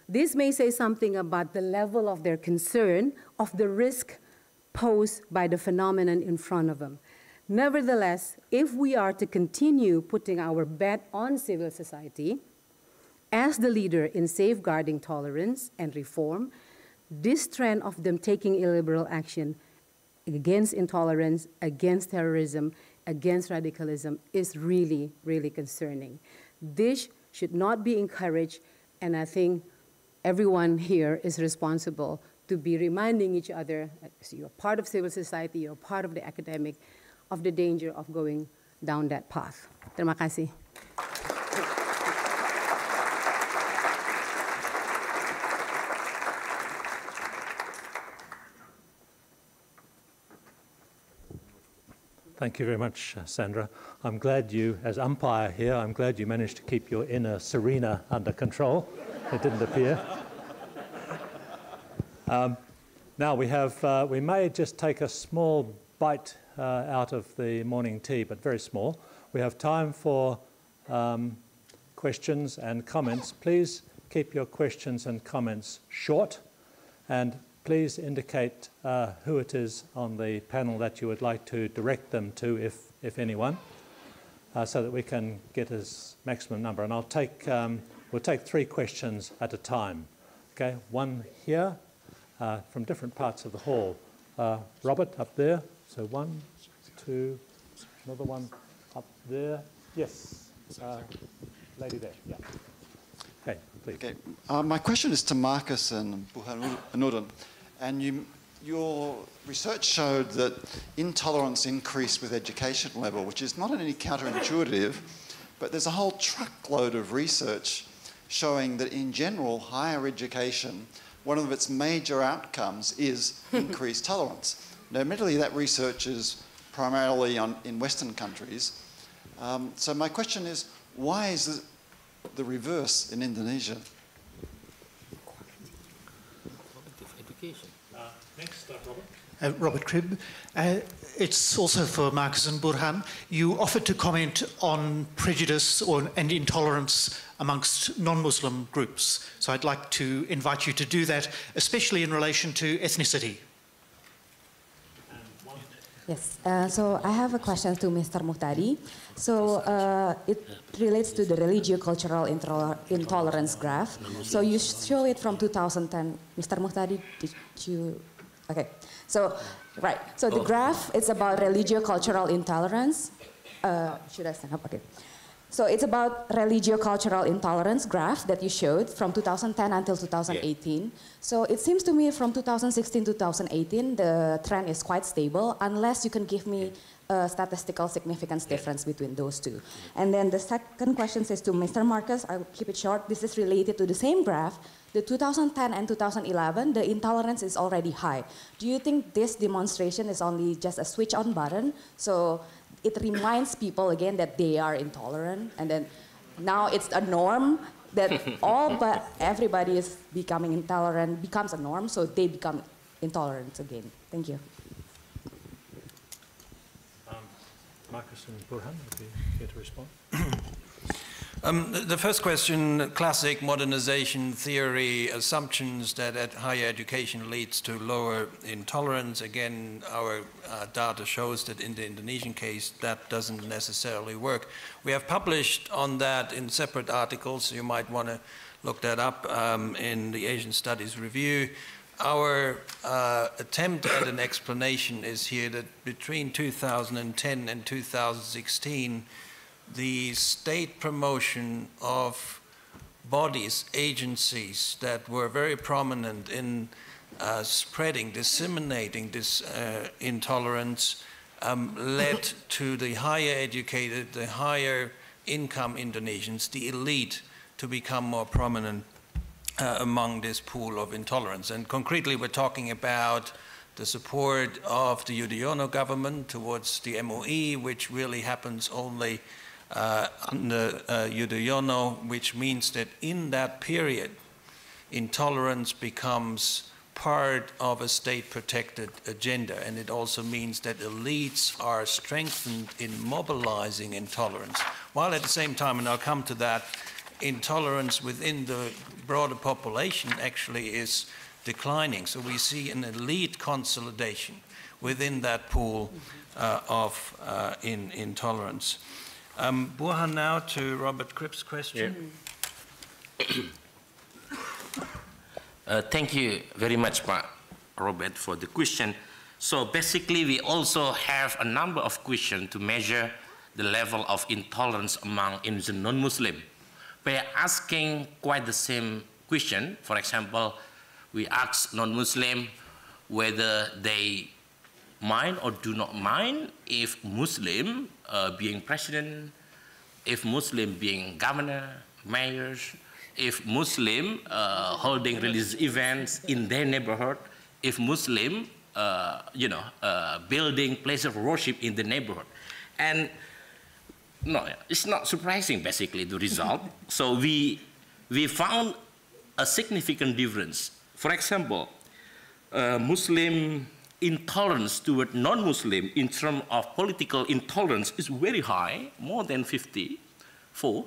This may say something about the level of their concern of the risk posed by the phenomenon in front of them. Nevertheless, if we are to continue putting our bet on civil society, as the leader in safeguarding tolerance and reform, this trend of them taking illiberal action against intolerance, against terrorism, against radicalism is really, really concerning. This should not be encouraged, and I think everyone here is responsible to be reminding each other, so you're part of civil society, you're part of the academic, of the danger of going down that path. Terima kasih. Thank you very much, Sandra. I'm glad you, as umpire here, I'm glad you managed to keep your inner Serena under control. It didn't appear. Now we may just take a small bite out of the morning tea, but very small. We have time for questions and comments. Please keep your questions and comments short, and please indicate who it is on the panel that you would like to direct them to, if anyone, so that we can get as maximum number. And we'll take 3 questions at a time. Okay, one here from different parts of the hall. Robert, up there. So 1, 2, another one up there. Yes, lady there. Yeah. Okay, please. Okay. My question is to Marcus and Burhanuddin. And your research showed that intolerance increased with education level, which is not only counterintuitive, but there's a whole truckload of research showing that in general, higher education, one of its major outcomes is increased tolerance. Now, admittedly, that research is primarily in Western countries. So my question is, why is the reverse in Indonesia? Next, Robert. Robert Cribb. It's also for Marcus and Burhan. You offered to comment on prejudice and intolerance amongst non-Muslim groups. So I'd like to invite you to do that, especially in relation to ethnicity. Yes, so I have a question to Mr. Muhtadi. So it relates to the religio-cultural intolerance graph. So you show it from 2010. Mr. Muhtadi, did you? Okay, so, right. So the graph, it's about religio-cultural intolerance. Should I stand up? Okay. So it's about religio-cultural intolerance graph that you showed from 2010 until 2018. Yeah. So it seems to me from 2016 to 2018, the trend is quite stable, unless you can give me a statistical significance difference between those two. And then the second question is to Mr. Marcus. I'll keep it short. This is related to the same graph. The 2010 and 2011, the intolerance is already high. Do you think this demonstration is only just a switch on button? So it reminds people again that they are intolerant, and then now it's a norm that everybody is becoming intolerant, becomes a norm, so they become intolerant again. Thank you. Marcus and Burhan, if you care to respond. The first question, classic modernization theory assumptions that higher education leads to lower intolerance. Again, our data shows that in the Indonesian case, that doesn't necessarily work. We have published on that in separate articles. You might want to look that up in the Asian Studies Review. Our attempt at an explanation is here that between 2010 and 2016, the state promotion of bodies, agencies that were very prominent in spreading, disseminating this intolerance led to the higher educated, the higher income Indonesians, the elite, to become more prominent among this pool of intolerance. And concretely, we're talking about the support of the Yudhoyono government towards the MOE, which really happens only under Yudhoyono, which means that in that period, intolerance becomes part of a state-protected agenda. And it also means that elites are strengthened in mobilizing intolerance, while at the same time, and I'll come to that, intolerance within the broader population actually is declining. So we see an elite consolidation within that pool of intolerance. Burhan, now to Robert Cripp's question. Yeah. Thank you very much, Robert, for the question. So basically, we also have a number of questions to measure the level of intolerance among Indonesian non-Muslim. By asking quite the same question, for example, we ask non-Muslim whether they mind or do not mind if Muslim being president, if Muslim being governor, mayors, if Muslim holding religious events in their neighborhood, if Muslim, building places of worship in the neighborhood. And no, it's not surprising, basically, the result. So we found a significant difference. For example, Muslim intolerance toward non-Muslim in terms of political intolerance is very high, more than 54,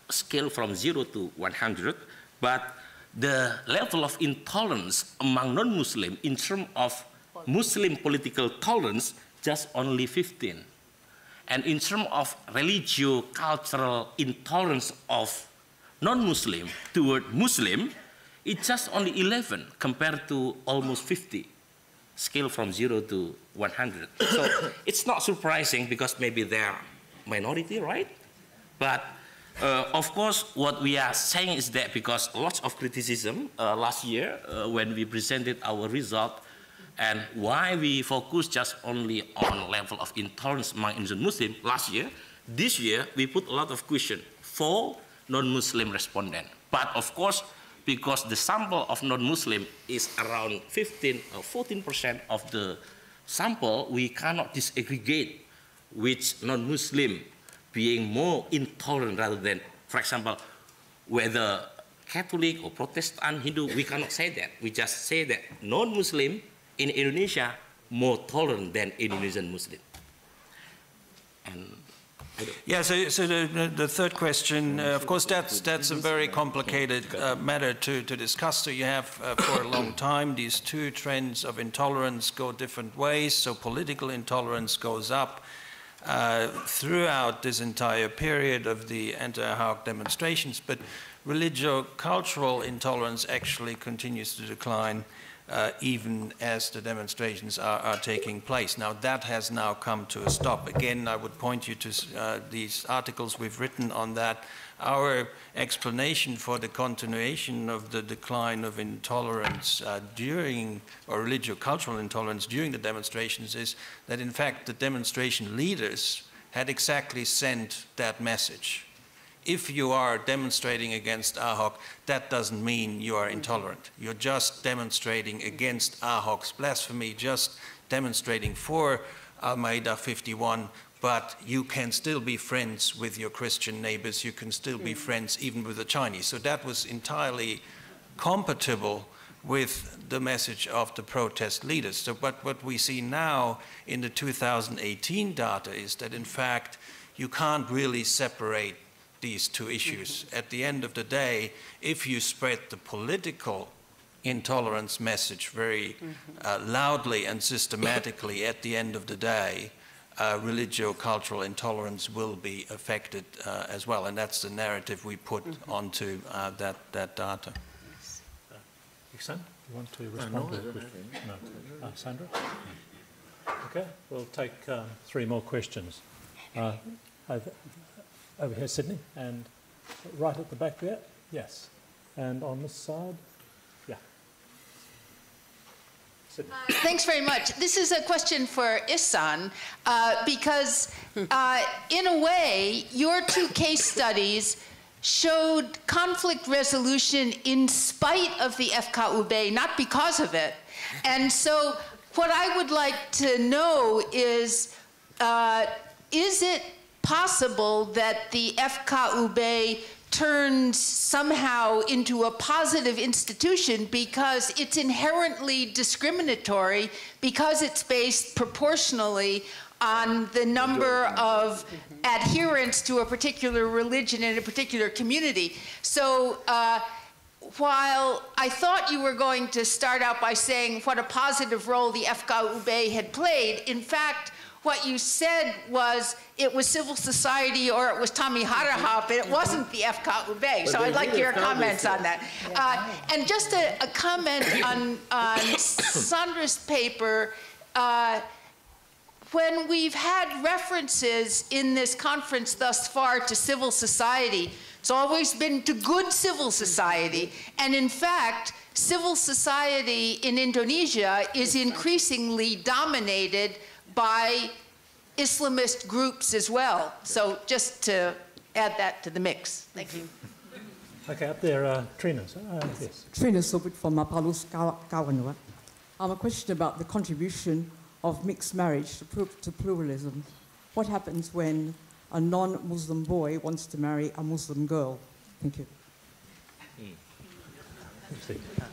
scale from 0 to 100. But the level of intolerance among non-Muslim in terms of Muslim political tolerance, just only 15. And in terms of religio-cultural intolerance of non-Muslim toward Muslim, it's just only 11 compared to almost 50, scale from 0 to 100. So it's not surprising because maybe they're minority, right? But of course, what we are saying is that because lots of criticism last year when we presented our result, and why we focus just only on level of intolerance among Indonesian Muslims last year, this year we put a lot of questions for non-Muslim respondents. But of course, because the sample of non-Muslim is around 15 or 14% of the sample, we cannot disaggregate which non-Muslim being more intolerant rather than, for example, whether Catholic or Protestant, Hindu, we cannot say that. We just say that non-Muslim in Indonesia more tolerant than Indonesian Muslim. And yeah, so the third question, of course, that's a very complicated matter to discuss. So you have, for a long time, these two trends of intolerance go different ways. So political intolerance goes up throughout this entire period of the anti-Ahok demonstrations, but religio-cultural intolerance actually continues to decline even as the demonstrations are taking place. Now that has now come to a stop. Again, I would point you to these articles we've written on that. Our explanation for the continuation of the decline of intolerance during, or religio-cultural intolerance during the demonstrations is that in fact the demonstration leaders had exactly sent that message. If you are demonstrating against Ahok, that doesn't mean you are intolerant. You're just demonstrating against Ahok's blasphemy, just demonstrating for Al-Ma'idah 51, but you can still be friends with your Christian neighbors, you can still be friends even with the Chinese. So that was entirely compatible with the message of the protest leaders. So what we see now in the 2018 data is that in fact you can't really separate these two issues. At the end of the day, if you spread the political intolerance message very loudly and systematically, at the end of the day, religio-cultural intolerance will be affected as well, and that's the narrative we put onto that data. Ihsan, you want to respond to the question? No. Sandra? Okay, we'll take 3 more questions. Over here, Sydney, and right at the back there, yes. And on this side, yeah. Sydney. Thanks very much. This is a question for Ihsan, because in a way, your 2 case studies showed conflict resolution in spite of the FKUB, not because of it. And so what I would like to know is it possible that the FKUB turns somehow into a positive institution because it's inherently discriminatory, because it's based proportionally on the number of adherents to a particular religion in a particular community. So while I thought you were going to start out by saying what a positive role the FKUB had played, in fact, what you said was it was civil society or it was Tommy Harahap, and it wasn't the FKUB. So I'd like your comments on that. And just a comment on Sandra's paper. When we've had references in this conference thus far to civil society, it's always been to good civil society. And in fact, civil society in Indonesia is increasingly dominated by Islamist groups as well. So just to add that to the mix. Thank you. Okay, up there, Trina. Yes. Trina Sobit from Mapalus Kawanua. A question about the contribution of mixed marriage to pluralism. What happens when a non-Muslim boy wants to marry a Muslim girl? Thank you.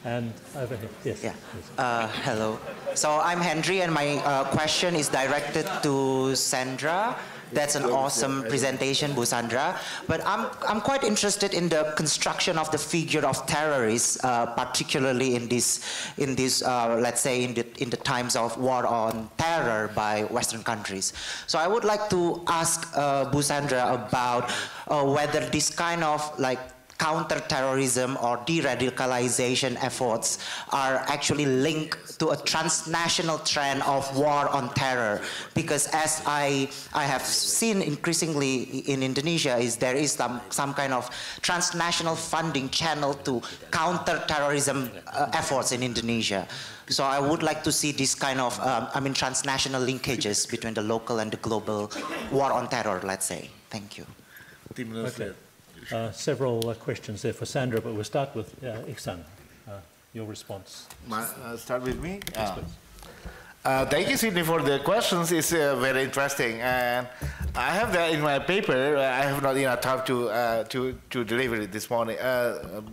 And over here, yes. Yeah. Hello. So I'm Henry, and my question is directed to Sandra. That's an awesome presentation, Bu Sandra. But I'm quite interested in the construction of the figure of terrorists, particularly in this let's say in the times of war on terror by Western countries. So I would like to ask Bu Sandra about whether this kind of counter-terrorism or de-radicalization efforts are actually linked to a transnational trend of war on terror. Because as I have seen increasingly in Indonesia, there is some kind of transnational funding channel to counter-terrorism efforts in Indonesia. So I would like to see this kind of, transnational linkages between the local and the global war on terror, let's say. Thank you. Okay. Several questions there for Sandra, but we'll start with Ihsan. Your response. Start with me? Yes, please. Thank you, Sydney, for the questions. It's very interesting, and I have that in my paper. I have not enough time to deliver it this morning.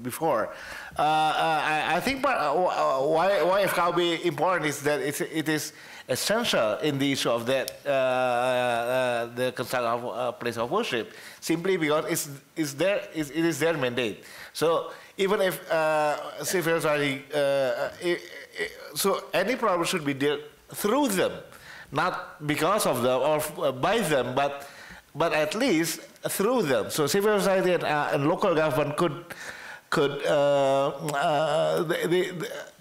Before, I think why FKB important is that it is essential in the issue of that the concept of place of worship, simply because it is their mandate. So even if civil society, so any problem should be dealt through them, not because of them or by them, but at least through them. So civil society and local government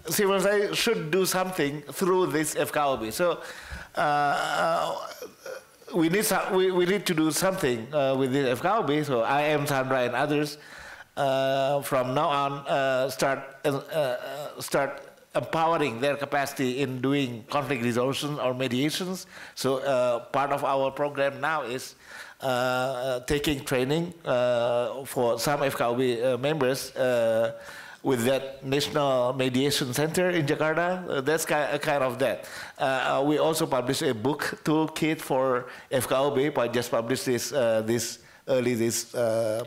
civil society should do something through this FKOB. So we need to do something with this FKOB. So I am Sandra and others from now on start empowering their capacity in doing conflict resolution or mediations. So part of our program now is taking training for some FKOB members with that National Mediation Center in Jakarta. That's kind of that. We also published a book toolkit for FKOB. Just published this early this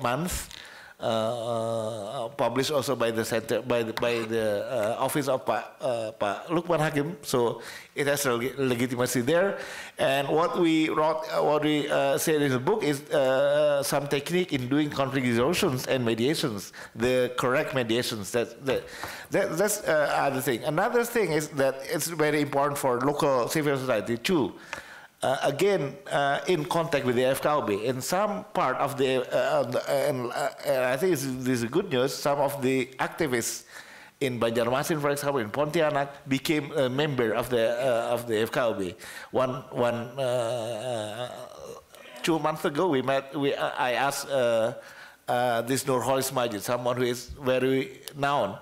month. Published also by the center, by the office of Pak Lukman Hakim, so it has legitimacy there. And what we wrote, what we said in the book is some technique in doing conflict resolutions and mediations, the correct mediations. That's other thing. Another thing is that it's very important for local civil society too. Again, in contact with the FKOB, in some part of and I think this is good news, some of the activists in Banjarmasin, for example, in Pontianak, became a member of the FKOB. 2 months ago, I asked this Nurholis Majid, someone who is very known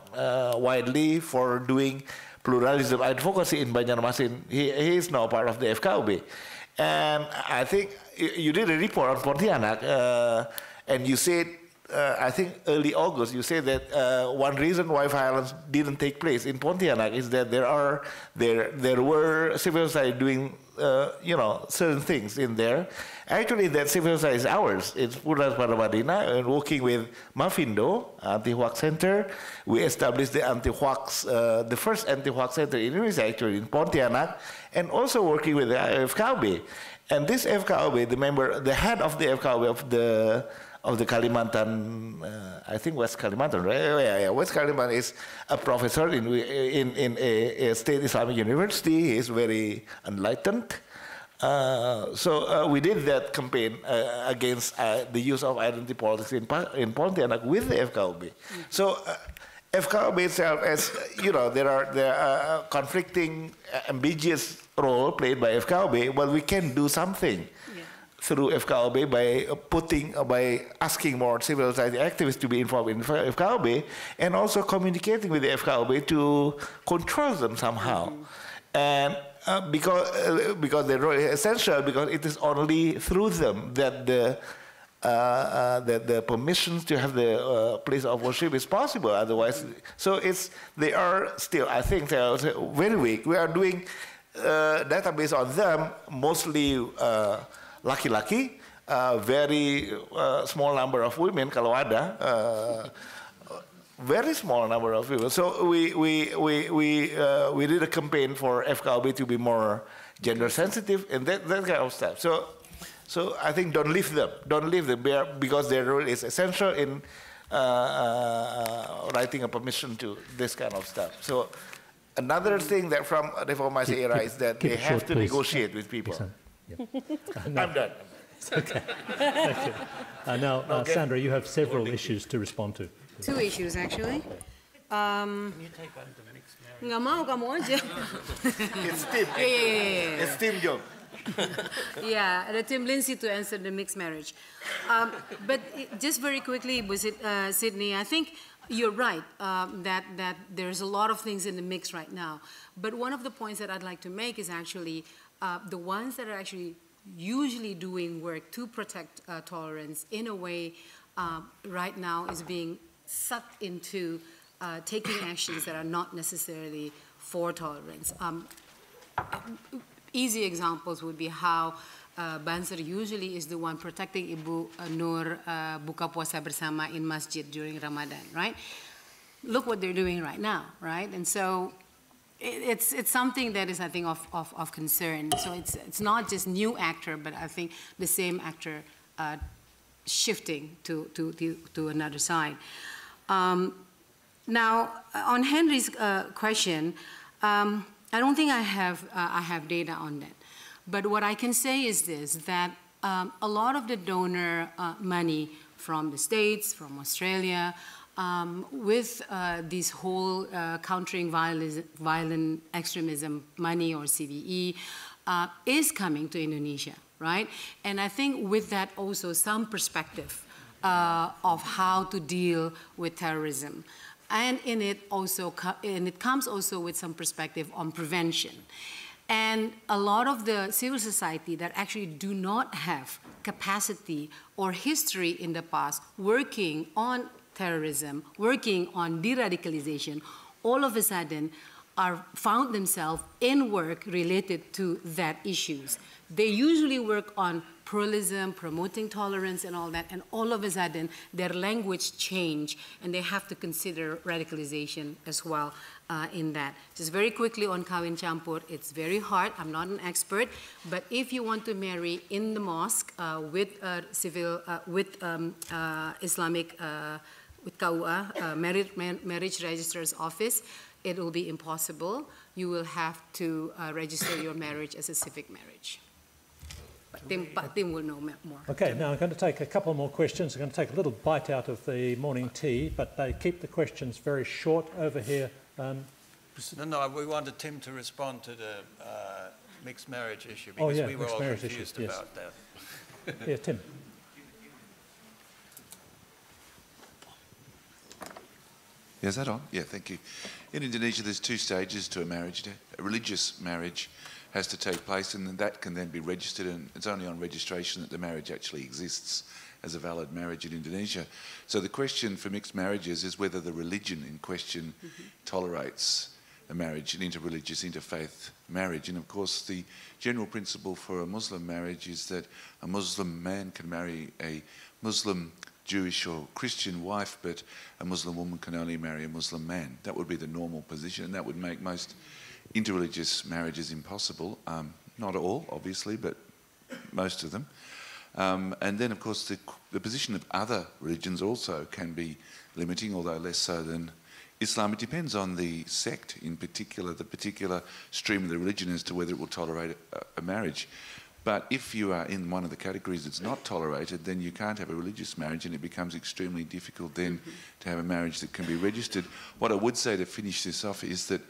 widely for doing pluralism advocacy in Banjarmasin. He is now part of the FKOB. And I think you did a report on Pontianak, and you said, I think early August, you said that one reason why violence didn't take place in Pontianak is that there were civil society doing certain things in there. Actually, that civil society is ours. It's Paramadina, and working with Mafindo, Anti-Hoax Center. We established the Anti-Hoax, the first Anti-Hoax Center in Indonesia, actually, in Pontianak, and also working with the FKOB. And this FKOB, the head of the FKOB of the Kalimantan, I think West Kalimantan, right? Yeah, West Kalimantan is a professor in a state Islamic university. He is very enlightened. So we did that campaign against the use of identity politics in Pontianak with the FKOB. Mm-hmm. So FKOB itself, as you know, there are conflicting, ambiguous role played by FKOB, but we can do something through FKOB by asking more civil society activists to be involved in FKOB, and also communicating with the FKOB to control them somehow. Mm-hmm. And because their role is essential, because it is only through them that the permissions to have the place of worship is possible. Otherwise, so they are still, I think they are very weak. We are doing database on them, mostly laki-laki, very small number of women, kalau ada, very small number of people. So we did a campaign for FKOB to be more gender sensitive and that kind of stuff. So I think don't leave them because their role is essential in writing a permission to this kind of stuff. So another thing that from Reformasi era is that they have to negotiate with people. Yep. I'm done. Okay. Thank you. Now, Sandra, you have several issues to respond to. 2 issues, actually. Nggak mau, kamu aja. It's Tim. Yeah. It's Tim job. Yeah, the Tim Lindsay to answer the mixed marriage. But just very quickly, Sydney, I think you're right that there's a lot of things in the mix right now. But one of the points that I'd like to make is actually the ones that are actually usually doing work to protect tolerance in a way right now is being sucked into taking actions that are not necessarily for tolerance. Easy examples would be how Banser usually is the one protecting Ibu Nur buka puasa bersama in masjid during Ramadan, right? Look what they're doing right now, right? And so it's something that is, I think, of concern. So it's not just new actor, but I think the same actor shifting to another side. Now, on Henry's question, I don't think I have data on that. But what I can say is this, that a lot of the donor money from the States, from Australia, with this whole countering violent extremism money, or CVE, is coming to Indonesia, right? And I think with that also some perspective of how to deal with terrorism. And in it also, and it comes also with some perspective on prevention. And a lot of the civil society that actually do not have capacity or history in the past working on terrorism, working on de-radicalization, all of a sudden found themselves in work related to that issues. They usually work on pluralism, promoting tolerance and all that, and all of a sudden their language change and they have to consider radicalization as well in that. Just very quickly on kawin campur, it's very hard, I'm not an expert, but if you want to marry in the mosque with Islamic, with KUA, Marriage Registrar's Office, it will be impossible. You will have to register your marriage as a civic marriage. But Tim will know more. Okay, now I'm going to take a couple more questions. I'm going to take a little bite out of the morning tea, but they keep the questions very short over here. No, we wanted Tim to respond to the mixed marriage issue because we were all confused about that. Yeah, Tim. Yeah, is that on? Yeah, thank you. In Indonesia, there's 2 stages to a marriage. A religious marriage has to take place, and that can then be registered, and it's only on registration that the marriage actually exists as a valid marriage in Indonesia. So the question for mixed marriages is whether the religion in question tolerates a marriage, an interreligious, interfaith marriage. And of course, the general principle for a Muslim marriage is that a Muslim man can marry a Muslim, Jewish or Christian wife, but a Muslim woman can only marry a Muslim man. That would be the normal position, and that would make most interreligious marriages impossible. Not all, obviously, but most of them. And then, of course, the position of other religions also can be limiting, although less so than Islam. It depends on the sect in particular, the particular stream of the religion as to whether it will tolerate a marriage. But if you are in one of the categories that's not tolerated, then you can't have a religious marriage, and it becomes extremely difficult then to have a marriage that can be registered. What I would say to finish this off is that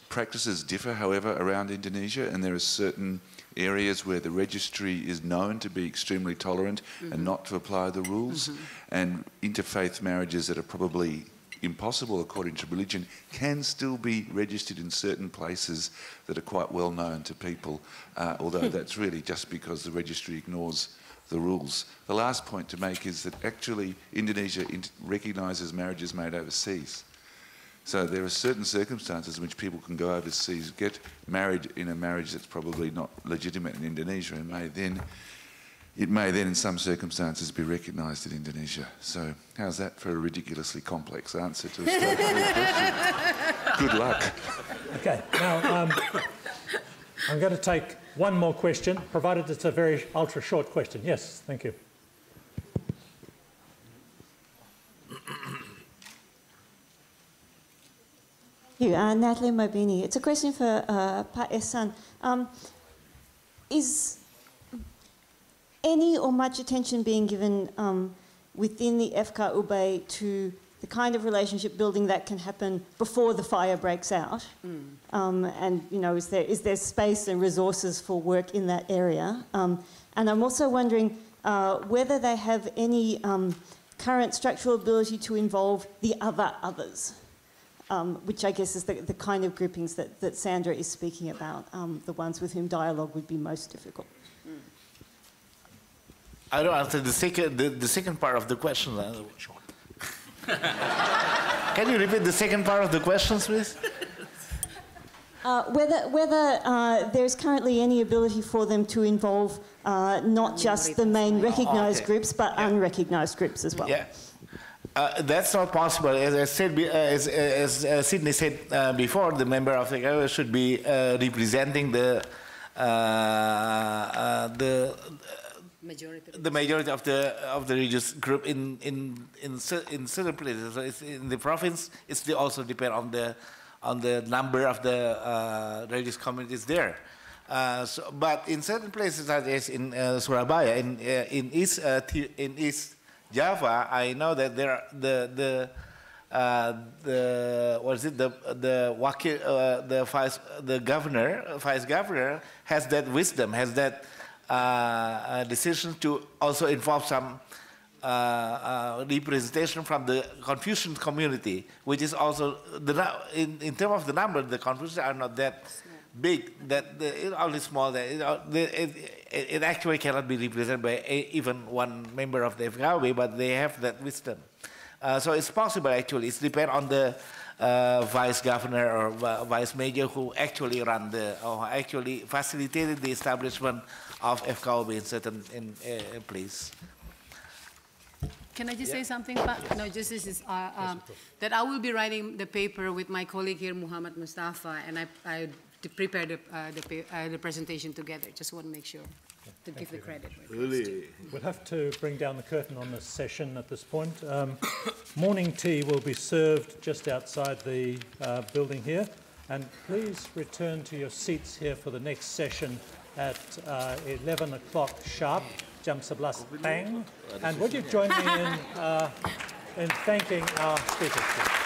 practices differ, however, around Indonesia, and there are certain areas where the registry is known to be extremely tolerant and not to apply the rules, and interfaith marriages that are probably impossible according to religion can still be registered in certain places that are quite well known to people, although that's really just because the registry ignores the rules. The last point to make is that actually Indonesia recognises marriages made overseas. So there are certain circumstances in which people can go overseas, get married in a marriage that's probably not legitimate in Indonesia, and it may then in some circumstances be recognised in Indonesia. So how's that for a ridiculously complex answer to a straightforward question? Good luck. Okay, now I'm going to take one more question, provided it's a very ultra-short question. Yes, thank you. Thank you. Natalie Mobini. It's a question for Pak Ihsan. Is any or much attention being given within the FKUB to the kind of relationship building that can happen before the fire breaks out? And you know, is there space and resources for work in that area? And I'm also wondering whether they have any current structural ability to involve the others. Which I guess is the kind of groupings that Sandra is speaking about, the ones with whom dialogue would be most difficult. I don't answer the second part of the question. Can you repeat the second part of the question, please? Whether there's currently any ability for them to involve not just the main recognized groups, but unrecognized groups as well. Yeah. That's not possible. As I said, as Sydney said before, the member of the Congress should be representing the majority of the religious group in certain places. So it's in the province, it's also depend on the number of the religious communities there. But in certain places, such as in Surabaya, in East Java, I know that there are vice governor has that wisdom, has that decision to also involve some representation from the Confucian community, which is also in terms of the number, the Confucians are not that big, that it's only small. It actually cannot be represented by even one member of the FKW, but they have that wisdom. So it's possible actually. It depends on the vice governor or vice mayor who actually run or actually facilitated the establishment of FKOB in certain place. Can I just say something? No, just this is that I will be writing the paper with my colleague here, Muhammad Mustafa, and I prepared the presentation together. Just want to make sure to give the credit. Really? We'll have to bring down the curtain on this session at this point. Morning tea will be served just outside the building here, and please return to your seats here for the next session at 11 o'clock sharp. Jam 11 bang. And would you join me in thanking our speakers?